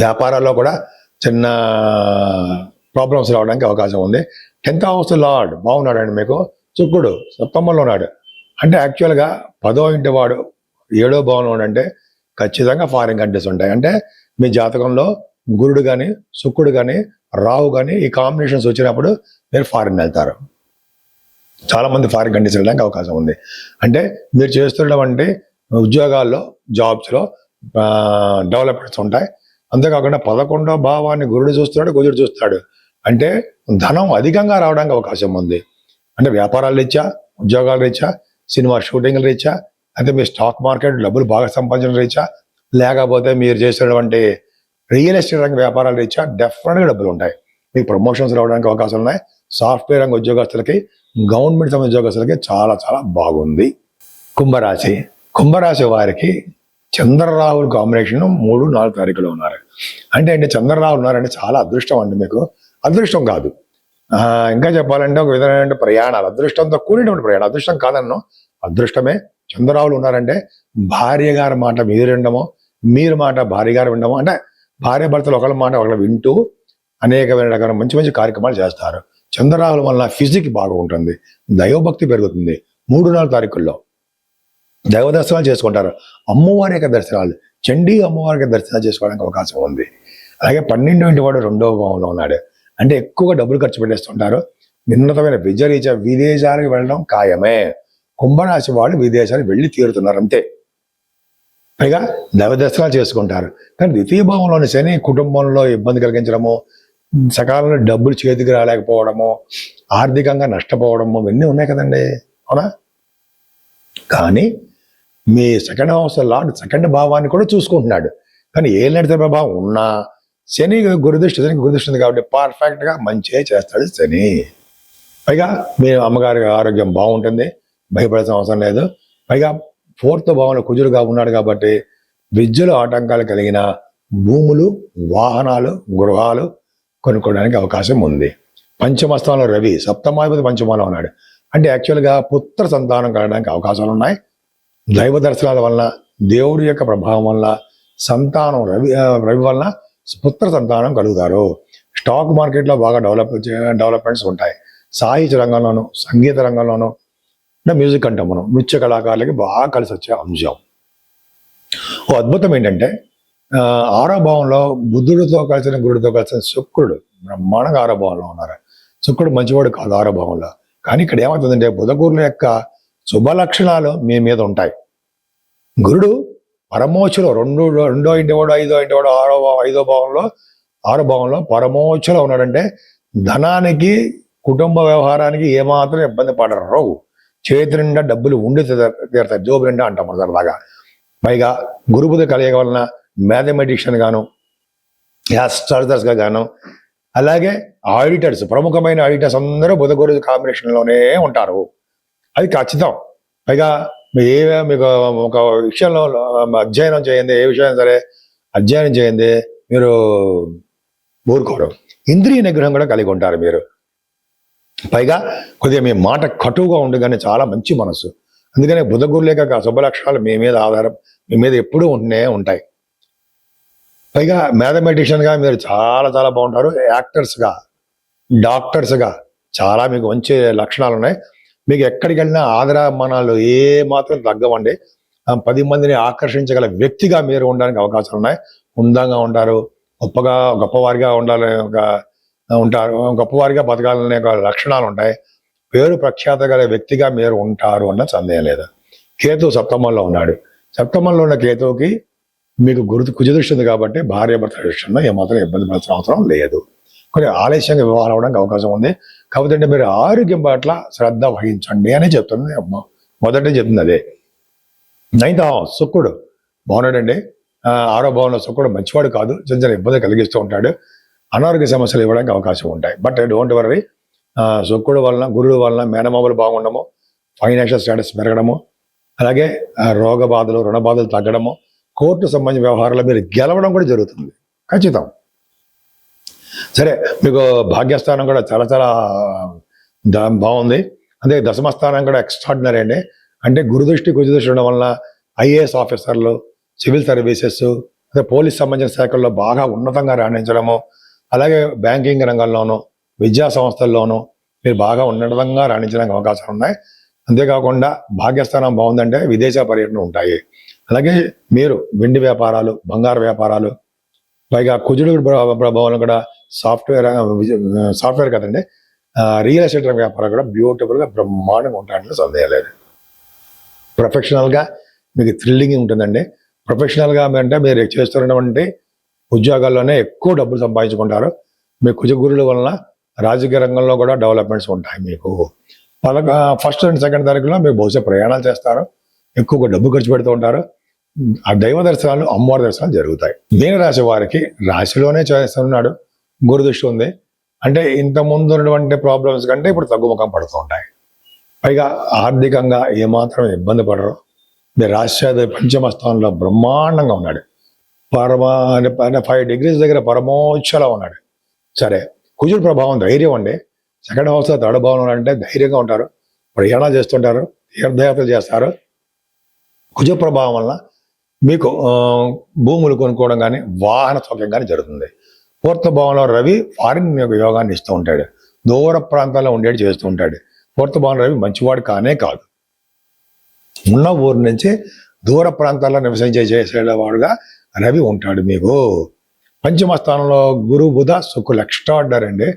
వ్యాపారాల్లో కూడా చిన్న ప్రాబ్లమ్స్ రావడానికి అవకాశం ఉంది. 10th హౌస్ లార్డ్ బాగున్నాడండి మీకు. శుక్రుడు సప్తమంలో ఉన్నాడు అంటే యాక్చువల్గా 10వ ఇంటి వాడు 7వ భావంలో ఉన్నాడంటే ఖచ్చితంగా ఫారిన్ కంట్రీస్ ఉంటాయి. అంటే మీ జాతకంలో గురుడు కానీ శుక్రుడు కానీ రాహు కానీ ఈ కాంబినేషన్స్ వచ్చినప్పుడు మీరు ఫారిన్ వెళ్తారు. చాలా మంది ఫారిన్ కంట్రీస్ వెళ్ళడానికి అవకాశం ఉంది. అంటే మీరు చేస్తున్నటువంటి ఉద్యోగాల్లో జాబ్స్లో డెవలప్మెంట్స్ ఉంటాయి. అంతేకాకుండా 11వ భావాన్ని గురుడు చూస్తున్నాడు, కుజుడు చూస్తాడు అంటే ధనం అధికంగా రావడానికి అవకాశం ఉంది. అంటే వ్యాపారాల రీత్యా, ఉద్యోగాల రీత్యా, సినిమా షూటింగ్ల రీత్యా, అయితే మీ స్టాక్ మార్కెట్ డబ్బులు బాగా సంపాదించడం రీత్యా, లేకపోతే మీరు చేసేటువంటి రియల్ ఎస్టేట్ రంగ వ్యాపారాల రీత్యా డెఫినెట్గా డబ్బులు ఉంటాయి. మీకు ప్రమోషన్స్ రావడానికి అవకాశాలు ఉన్నాయి. సాఫ్ట్వేర్ రంగ ఉద్యోగస్తులకి, గవర్నమెంట్ సంబంధించిన ఉద్యోగస్తులకి చాలా చాలా బాగుంది. కుంభరాశి వారికి చంద్రరాహుల్ కాంబినేషన్ 3, 4 తారీఖులో ఉన్నారు. అంటే చంద్రరాహుల్ ఉన్నారంటే చాలా అదృష్టం అండి మీకు. అదృష్టం కాదు, ఇంకా చెప్పాలంటే ఒక విధమైన ప్రయాణాలు, అదృష్టంతో కూడినటువంటి ప్రయాణం. అదృష్టం కాదన్నో, అదృష్టమే. చంద్రరాహులు ఉన్నారంటే భార్య గారి మాట మీరు వినడమో, మీరు మాట భార్య గారు వినడమో, అంటే భార్య భర్తలు ఒకళ్ళ మాట ఒకళ్ళు వింటూ అనేకమైన రకాల మంచి మంచి కార్యక్రమాలు చేస్తారు. చంద్రరాహుల వల్ల ఫిజిక్ బాగా ఉంటుంది, దైవభక్తి పెరుగుతుంది. 3, 4 తారీఖుల్లో దైవ దర్శనాలు చేసుకుంటారు. అమ్మవారి యొక్క దర్శనాలు, చండీ అమ్మవారి యొక్క దర్శనాలు చేసుకోవడానికి అవకాశం ఉంది. అలాగే 12వ ఇంటి వాడు 2వ భావంలో ఉన్నాడు అంటే ఎక్కువగా డబ్బులు ఖర్చు పెట్టేస్తుంటారు. ఉన్నతమైన విద్య విదేశాలకు వెళ్ళడం ఖాయమే. కుంభరాశి వాళ్ళు విదేశాలకు వెళ్ళి తీరుతున్నారు అంతే. పైగా దైవ దర్శనాలు చేసుకుంటారు. కానీ ద్వితీయ భావంలోని శని కుటుంబంలో ఇబ్బంది కలిగించడము, సకాలంలో డబ్బులు చేతికి రాలేకపోవడము, ఆర్థికంగా నష్టపోవడము ఇవన్నీ ఉన్నాయి కదండి, అవునా? కానీ మీ 2nd హౌస్ లార్డ్ 2nd భావాన్ని కూడా చూసుకుంటున్నాడు. కానీ ఏ నడితే ప్రభావం ఉన్నా శని గురుదృష్టి ఉంది కాబట్టి పర్ఫెక్ట్గా మంచిగా చేస్తాడు శని. పైగా మీ అమ్మగారి ఆరోగ్యం బాగుంటుంది, భయపడాల్సిన అవసరం లేదు. పైగా 4th భావంలో కుజుడుగా ఉన్నాడు కాబట్టి విద్యలో ఆటంకాలు కలిగిన భూములు, వాహనాలు, గృహాలు కొనుక్కోవడానికి అవకాశం ఉంది. పంచమస్థానంలో రవి, సప్తమాధిపతి పంచమంలో ఉన్నాడు అంటే యాక్చువల్గా పుత్ర సంతానం కలగడానికి అవకాశాలు ఉన్నాయి. దైవ దర్శనాల వలన, దేవుడి యొక్క ప్రభావం వల్ల సంతానం రవి వలన పుత్ర సంతానం కలుగుతారు. స్టాక్ మార్కెట్లో బాగా డెవలప్మెంట్స్ ఉంటాయి. సాహిత్య రంగంలోనూ, సంగీత రంగంలోనూ, అంటే మ్యూజిక్ అంటే మనం నృత్య కళాకారులకి బాగా కలిసి వచ్చే అంశం. ఓ అద్భుతం ఏంటంటే 6వ భావంలో బుద్ధుడితో కలిసిన గురుడితో కలిసిన శుక్రుడు బ్రహ్మాండంగా 6వ భావంలో ఉన్నారు. శుక్రుడు మంచివాడు కాదు 6వ భావంలో. కానీ ఇక్కడ ఏమవుతుందంటే బుధ గురుల యొక్క శుభ లక్షణాలు మీ మీద ఉంటాయి. గురుడు పరమోచ్చలో 2వ ఇంటి వాడు 5వ ఇంటి వాడు 5వ భావంలో 6వ భావంలో పరమోచ్చలో ఉన్నాడంటే ధనానికి, కుటుంబ వ్యవహారానికి ఏమాత్రం ఇబ్బంది పడరు. చేతి నిండా డబ్బులు ఉండి తీరుతారు, జోబు నిండా అంటాం సరదాగా. పైగా గురుబుధ కలయిక వలన మ్యాథమెటిషియన్ గాను, ఆస్ట్రాలజర్స్గా గాను, అలాగే ఆడిటర్స్, ప్రముఖమైన ఆడిటర్స్ అందరూ బుధ గురు కాంబినేషన్లోనే ఉంటారు. అది ఖచ్చితం. పైగా మీకు ఒక విషయంలో అధ్యయనం చేయండి, ఏ విషయం సరే అధ్యయనం చేయండి, మీరు ఊరుకోరు. ఇంద్రియ నిగ్రహం కూడా కలిగి ఉంటారు మీరు. పైగా కొద్దిగా మీ మాట కటువుగా ఉండగానే చాలా మంచి మనసు. అందుకనే బుధగురులేక శుభలక్షణాలు మీ మీద ఆధారం, మీ మీద ఎప్పుడూ ఉంటూనే ఉంటాయి. పైగా మ్యాథమెటిషియన్గా మీరు చాలా చాలా బాగుంటారు. యాక్టర్స్గా, డాక్టర్స్గా చాలా మీకు మంచి లక్షణాలు ఉన్నాయి. మీకు ఎక్కడికి వెళ్ళినా ఆదరామానాలు ఏ మాత్రం తగ్గవండి. 10 మందిని ఆకర్షించగల వ్యక్తిగా మీరు ఉండడానికి అవకాశాలు ఉన్నాయి. ఉందంగా ఉంటారు, గొప్పవారిగా ఉండాలని ఉంటారు, గొప్పవారిగా బతకాలనే లక్షణాలు ఉంటాయి. పేరు ప్రఖ్యాత గల వ్యక్తిగా మీరు ఉంటారు అన్న సందేహం లేదు. కేతు సప్తమంలో ఉన్నాడు. సప్తమంలో ఉన్న కేతువుకి మీకు కుజదృష్టి ఉంది కాబట్టి భార్యాభర్త విషయంలో ఏమాత్రం ఇబ్బంది పడాల్సిన అవసరం లేదు. కొన్ని ఆలస్యంగా వివాహాలు అవడానికి అవకాశం ఉంది. కాకపోతే మీరు ఆరోగ్యం పట్ల శ్రద్ధ వహించండి అని చెప్తుంది మొదటి చెప్తుంది అదే. 9th house శుక్రుడు బాగున్నాడండి. 6వ భావంలో శుక్రుడు మంచివాడు కాదు, చిన్న చిన్న ఇబ్బంది కలిగిస్తూ ఉంటాడు. అనారోగ్య సమస్యలు ఇవ్వడానికి అవకాశం ఉంటాయి. బట్ డోంట్ వరీ, శుక్రుడు వలన, గురుడు వలన మేనమామలు బాగుండము, ఫైనాన్షియల్ స్టేటస్ పెరగడము, అలాగే రోగ బాధలు, రుణ బాధలు తగ్గడము, కోర్టు సంబంధించిన వ్యవహారాలు మీరు గెలవడం కూడా జరుగుతుంది ఖచ్చితం. సరే, మీకు భాగ్యస్థానం కూడా చాలా చాలా బాగుంది. అదే దశమస్థానం కూడా ఎక్స్ట్రాడినరీ అండి. అంటే గురుదృష్టి కుజదృష్టి ఉండడం వలన ఐఏఎస్ ఆఫీసర్లు, సివిల్ సర్వీసెస్, అదే పోలీస్ సంబంధించిన శాఖల్లో బాగా ఉన్నతంగా రాణించడము, అలాగే బ్యాంకింగ్ రంగంలోనూ, విద్యా సంస్థల్లోనూ మీరు బాగా ఉన్నతంగా రాణించడానికి అవకాశాలు ఉన్నాయి. అంతేకాకుండా భాగ్యస్థానం బాగుందంటే విదేశ పర్యటన ఉంటాయి. అలాగే మీరు వెండి వ్యాపారాలు, బంగారు వ్యాపారాలు, పైగా కుజుడు ప్రభావం కూడా సాఫ్ట్వేర్ కదండి, రియల్ ఎస్టేట్ వ్యాపారం కూడా బ్యూటిఫుల్గా బ్రహ్మాండంగా ఉంటాయంటే సందేహం లేదు. ప్రొఫెషనల్గా మీకు థ్రిల్లింగ్ ఉంటుందండి. ప్రొఫెషనల్గా అంటే మీరు చేస్తున్నటువంటి ఉద్యోగాల్లోనే ఎక్కువ డబ్బులు సంపాదించుకుంటారు. మీ కుజగురుల వలన రాజకీయ రంగంలో కూడా డెవలప్మెంట్స్ ఉంటాయి. మీకు ఫస్ట్ అండ్ సెకండ్ తారీఖులో మీరు బహుశా ప్రయాణాలు చేస్తారు, ఎక్కువగా డబ్బు ఖర్చు పెడుతూ ఉంటారు. ఆ దైవ దర్శనాలు, అమ్మవారి దర్శనాలు జరుగుతాయి. మీనరాశి వారికి రాశిలోనే చేస్తున్నాడు, గురుదృష్టి ఉంది అంటే ఇంత ముందు ఉన్నటువంటి ప్రాబ్లమ్స్ కంటే ఇప్పుడు తగ్గుముఖం పడుతూ ఉంటాయి. పైగా ఆర్థికంగా ఏమాత్రం ఇబ్బంది పడరు. మీ రాష్ట్రాధిపతి పంచమ స్థానంలో బ్రహ్మాండంగా ఉన్నాడు. 5 degrees దగ్గర పరమోచ్చలా ఉన్నాడు. సరే, కుజుడు ప్రభావం ధైర్యం అండి. సెకండ్ హౌస్లో థర్డ్ భావం అంటే ధైర్యంగా ఉంటారు, ప్రయాణాలు చేస్తుంటారు, తీర్థయాత్రలు చేస్తారు. కుజ ప్రభావం వలన మీకు భూములు కొనుక్కోవడం కానీ, వాహన సౌఖ్యం కానీ జరుగుతుంది. 4th భావంలో రవి ఫారిన్ యోగాన్ని ఇస్తూ ఉంటాడు, దూర ప్రాంతాల్లో ఉండేది చేస్తూ ఉంటాడు. 4th భావంలో రవి మంచివాడు కానే కాదు, ఉన్న ఊరు నుంచి దూర ప్రాంతాల్లో చేసేవాడుగా రవి ఉంటాడు. మీకు పంచమ స్థానంలో గురు, బుధ, శుక్రుడు ఎక్స్ట్రాడినరీ అండి.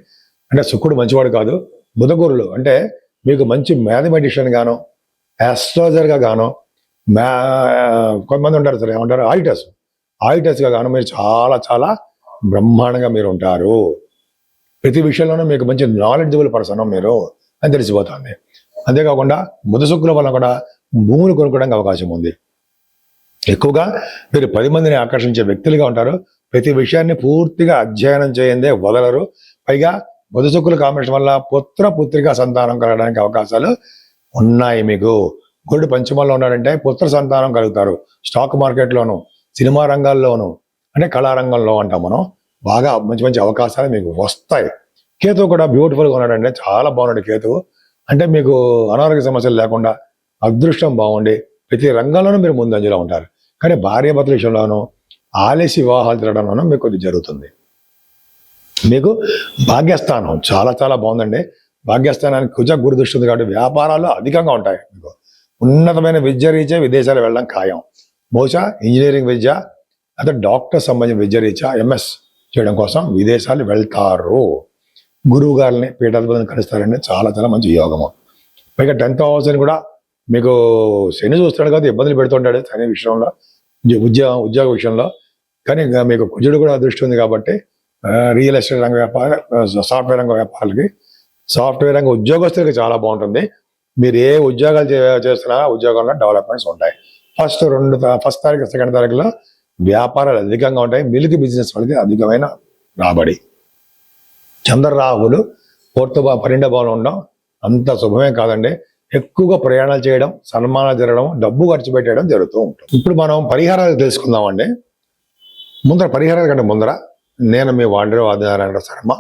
అంటే శుక్రుడు మంచివాడు కాదు, బుధ గురులు అంటే మీకు మంచి మ్యాథమెటిషియన్ గాను, ఆస్ట్రాలజర్గా గాను, కొంతమంది ఉంటారు సరే ఏమంటారు ఆడిటర్స్గా గాను మీరు చాలా చాలా బ్రహ్మాండంగా మీరు ఉంటారు. ప్రతి విషయంలోనూ మీకు మంచి నాలెడ్జబుల్ పర్సన్ మీరు అని తెలిసిపోతుంది. అంతేకాకుండా బుధ శుక్రుల వల్ల కూడా భూములు కొనుక్కోవడానికి అవకాశం ఉంది. ఎక్కువగా మీరు 10 మందిని ఆకర్షించే వ్యక్తులుగా ఉంటారు. ప్రతి విషయాన్ని పూర్తిగా అధ్యయనం చేయందే వదలరు. పైగా బుధ శుక్రుల కాంబినేషన్ వల్ల పుత్రికా సంతానం కలగడానికి అవకాశాలు ఉన్నాయి. మీకు గురుడు పంచమంలో ఉన్నాడంటే పుత్ర సంతానం కలుగుతారు. స్టాక్ మార్కెట్లోను, సినిమా రంగాల్లోను, అంటే కళారంగంలో అంటాం మనం, బాగా మంచి మంచి అవకాశాలు మీకు వస్తాయి. కేతువు కూడా బ్యూటిఫుల్గా ఉన్నాడంటే చాలా బాగున్నాడు కేతువు. అంటే మీకు అనారోగ్య సమస్యలు లేకుండా అదృష్టం బాగుండి ప్రతి రంగంలోనూ మీరు ముందంజలో ఉంటారు. కానీ భార్యాభర్తల విషయంలోనూ ఆలస్య వివాహాలు తిరగడంలోనూ మీకు కొద్దిగా జరుగుతుంది. మీకు భాగ్యస్థానం చాలా చాలా బాగుందండి. భాగ్యస్థానానికి కుజ గురుదృష్టి ఉంది కాబట్టి వ్యాపారాలు అధికంగా ఉంటాయి. మీకు ఉన్నతమైన విద్య రీత్యా విదేశాలు వెళ్ళడం ఖాయం. బహుశా ఇంజనీరింగ్ విద్య, అదే డాక్టర్ సంబంధించిన విద్య రీత్యా MS చేయడం కోసం విదేశాలు వెళ్తారు. గురువు గారిని, పీఠాధిపతిని కలుస్తారండి, చాలా చాలా మంచి యోగము. పైగా 10th house అని కూడా మీకు శని చూస్తాడు కదా, ఇబ్బందులు పెడుతుంటాడు శని విషయంలో, ఉద్యోగ విషయంలో. కానీ మీకు కుజుడు కూడా దృష్టి ఉంది కాబట్టి రియల్ ఎస్టేట్ రంగ వ్యాపార, సాఫ్ట్వేర్ రంగ వ్యాపారాలకి, సాఫ్ట్వేర్ రంగ ఉద్యోగస్తులకి చాలా బాగుంటుంది. మీరు ఏ ఉద్యోగాలు చేస్తున్నా ఉద్యోగంలో డెవలప్మెంట్స్ ఉంటాయి. ఫస్ట్ తారీఖు, సెకండ్ తారీఖులో వ్యాపారాలు అధికంగా ఉంటాయి. మిల్క్ బిజినెస్ వాళ్ళకి అధికమైన రాబడి. చంద్ర రాహువులు 12వ భావంలో ఉండడం అంత శుభమే కాదండి. ఎక్కువగా ప్రయాణాలు చేయడం, సన్మానాలు జరగడం, డబ్బు ఖర్చు పెట్టడం జరుగుతూ ఉంటుంది. ఇప్పుడు మనం పరిహారాలు తెలుసుకుందామండి. పరిహారాల కంటే ముందర నేను మీ వాండ్రే ఆదినారాయణ శర్మ.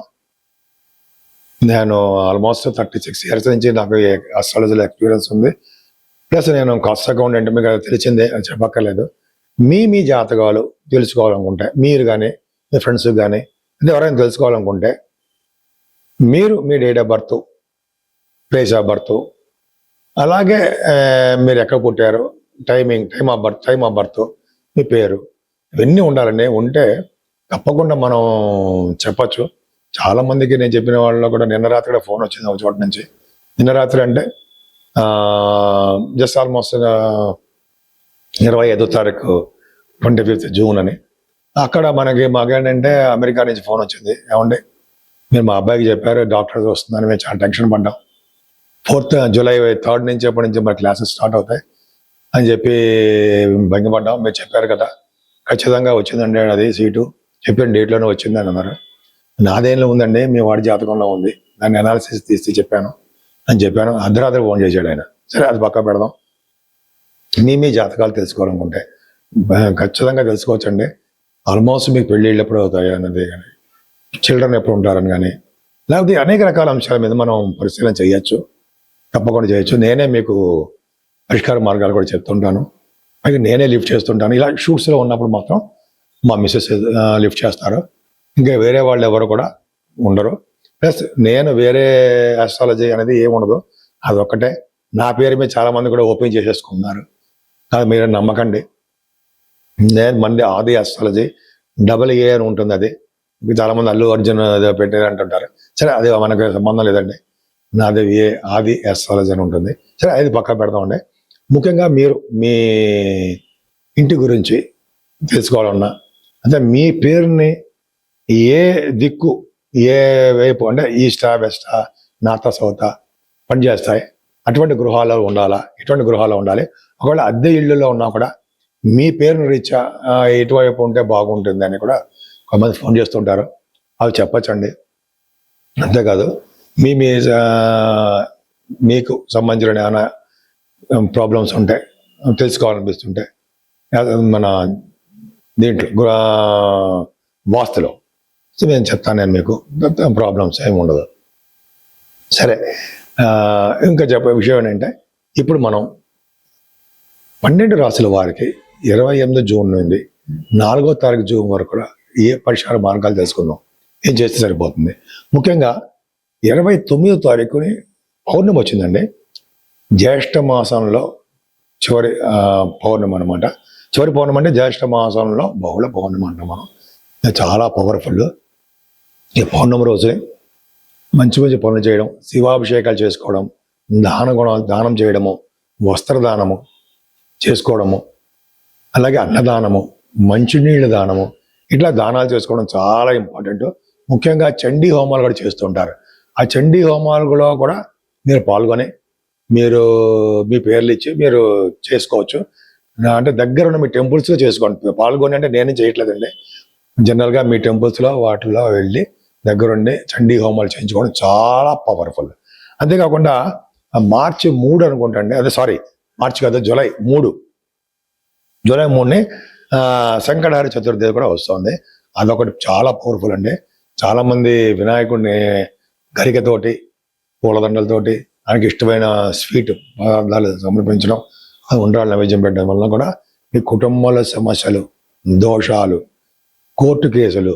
నేను ఆల్మోస్ట్ 36 ఇయర్స్ నుంచి నాకు అస్ట్రాలజీలో ఎక్స్పీరియన్స్ ఉంది. ప్లస్ నేను కాస్ట్ అకౌంటెంట్, మీకు తెలిసిందే, చెప్పక్కర్లేదు. మీ జాతకాలు తెలుసుకోవాలనుకుంటే మీరు కానీ మీ ఫ్రెండ్స్ కానీ ఎవరైనా తెలుసుకోవాలనుకుంటే మీరు మీ date of birth, place of birth, అలాగే మీరు ఎక్కడ పుట్టారు, టైమ్ ఆఫ్ బర్త్, మీ పేరు, ఇవన్నీ ఉండాలండి. ఉంటే తప్పకుండా మనం చెప్పచ్చు. చాలా మందికి నేను చెప్పిన వాళ్ళలో కూడా నిన్న రాత్రి కూడా ఫోన్ వచ్చింది ఒక చోట నుంచి. నిన్న రాత్రి అంటే జస్ట్ ఆల్మోస్ట్ 25వ తారీఖు 25th జూన్ అని. అక్కడ మాకేంటంటే అమెరికా నుంచి ఫోన్ వచ్చింది. ఏమండి మీరు మా అబ్బాయికి చెప్పారు డాక్టర్స్ వస్తుందని, మేము చాలా టెన్షన్ పడ్డాం. 4th జూలై 3rd నుంచి ఎప్పటి నుంచి మన క్లాసెస్ స్టార్ట్ అవుతాయి అని చెప్పి భంగపడ్డాం. మీరు చెప్పారు కదా, ఖచ్చితంగా వచ్చిందండి అది సీటు, చెప్పిన డేట్లోనే వచ్చింది అని అన్నారు. నాదేంలో ఉందండి, మీ వాడి జాతకంలో ఉంది, దాన్ని అనాలిసిస్ తీసి చెప్పాను అని చెప్పాను. అర్ధరాత్రి ఫోన్ చేశాడు ఆయన. సరే అది పక్క పెడదాం. మీ జాతకాలు తెలుసుకోవాలనుకుంటే ఖచ్చితంగా తెలుసుకోవచ్చండి. ఆల్మోస్ట్ మీకు పెళ్ళిళ్ళు ఎప్పుడు అవుతాయి అన్నది కానీ, చిల్డ్రన్ ఎప్పుడు ఉంటారని కానీ, లేకపోతే అనేక రకాల అంశాల మీద మనం పరిశీలన చేయొచ్చు, తప్పకుండా చేయొచ్చు. నేనే మీకు పరిష్కార మార్గాలు కూడా చెప్తుంటాను, అయితే నేనే లిఫ్ట్ చేస్తుంటాను. ఇలా షూట్స్లో ఉన్నప్పుడు మాత్రం మా మిస్సెస్ లిఫ్ట్ చేస్తారు, ఇంకా వేరే వాళ్ళు ఎవరు కూడా ఉండరు. ప్లస్ నేను వేరే ఆస్ట్రాలజీ అనేది ఏముండదు, అదొక్కటే. నా పేరు మీద చాలా మంది కూడా ఓపెన్ చేసేసుకున్నారు, అది మీరు నమ్మకండి. నేను మంది ఆది ఆస్ట్రాలజీ AA అని ఉంటుంది. అది చాలా మంది అల్లు అర్జున్ పెట్టారు అంటుంటారు. సరే అది మనకు సంబంధం లేదండి, నాది ఆది ఆస్ట్రాలజీ అని ఉంటుంది. సరే అది పక్క పెడతామండి. ముఖ్యంగా మీరు మీ ఇంటి గురించి తెలుసుకోవాలన్నా, అంటే మీ పేరుని ఏ దిక్కు, ఏ వైపు, అంటే ఈస్టా, వెస్టా, నార్త్, సౌత్ పనిచేస్తాయి, అటువంటి గృహాలు ఉండాలా, ఇటువంటి గృహాలు ఉండాలి. ఒకవేళ అద్దె ఇళ్ళలో ఉన్నా కూడా మీ పేరును రీత్యా ఎటువైపు ఉంటే బాగుంటుంది అని కూడా కొంతమంది ఫోన్ చేస్తుంటారు, అవి చెప్పచ్చండి. అంతేకాదు మీకు సంబంధించిన ఏమైనా ప్రాబ్లమ్స్ ఉంటాయి తెలుసుకోవాలనిపిస్తుంటే, మన దీంట్లో వాస్తులో నేను చెప్తాను, నేను మీకు ప్రాబ్లమ్స్ ఏమి ఉండదు. సరే, ఇంకా చెప్పే విషయం ఏంటంటే, ఇప్పుడు మనం 12 రాసుల వారికి 28 జూన్ నుండి 4వ తారీఖు జూన్ వరకు కూడా ఏ పరిష్కార మార్గాలు తెలుసుకుందాం, ఏం చేస్తే సరిపోతుంది. ముఖ్యంగా 29వ తారీఖుని పౌర్ణమి వచ్చిందండి. జ్యేష్ఠ మాసంలో చివరి పౌర్ణమి అనమాట. చివరి పౌర్ణమి అంటే జ్యేష్ఠ మాసంలో బహుళ పౌర్ణమి అంటాం మనం. చాలా పవర్ఫుల్. ఈ పౌర్ణమి రోజునే మంచి పనులు చేయడం, శివాభిషేకాలు చేసుకోవడం, దానం చేయడము, వస్త్రదానము చేసుకోవడము, అలాగే అన్నదానము, మంచినీళ్ళ దానము, ఇట్లా దానాలు చేసుకోవడం చాలా ఇంపార్టెంట్. ముఖ్యంగా చండీ హోమాలు కూడా చేస్తుంటారు. ఆ చండీ హోమాలలో కూడా మీరు పాల్గొని మీరు మీ పేర్లు ఇచ్చి మీరు చేసుకోవచ్చు. అంటే దగ్గర ఉన్న మీ టెంపుల్స్లో చేసుకోండి. పాల్గొని అంటే నేను చేయట్లేదండి, జనరల్గా మీ టెంపుల్స్లో వాటిలో వెళ్ళి దగ్గరుండి చండీ హోమాలు చేయించుకోవడం చాలా పవర్ఫుల్. అంతేకాకుండా మార్చి 3 అనుకుంటా అండి, అదే సారీ మార్చి కాదు, జూలై 3ని సంకటహర చతుర్థి కూడా వస్తుంది. అదొకటి చాలా పవర్ఫుల్ అండి. చాలా మంది వినాయకుడిని గరికతోటి, పూలదండలతోటి, ఆయనకి ఇష్టమైన స్వీట్ పదార్థాలు సమర్పించడం, అది ఉండ్రాళ్ళు నైవేద్యం పెట్టడం వల్ల కూడా మీ కుటుంబంలో సమస్యలు, దోషాలు, కోర్టు కేసులు,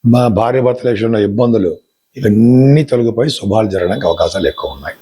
మా భార్య భర్తల విషయంలో ఇబ్బందులు, ఇవన్నీ తొలగిపోయి శుభాలు జరగడానికి అవకాశాలు ఎక్కువ ఉన్నాయి.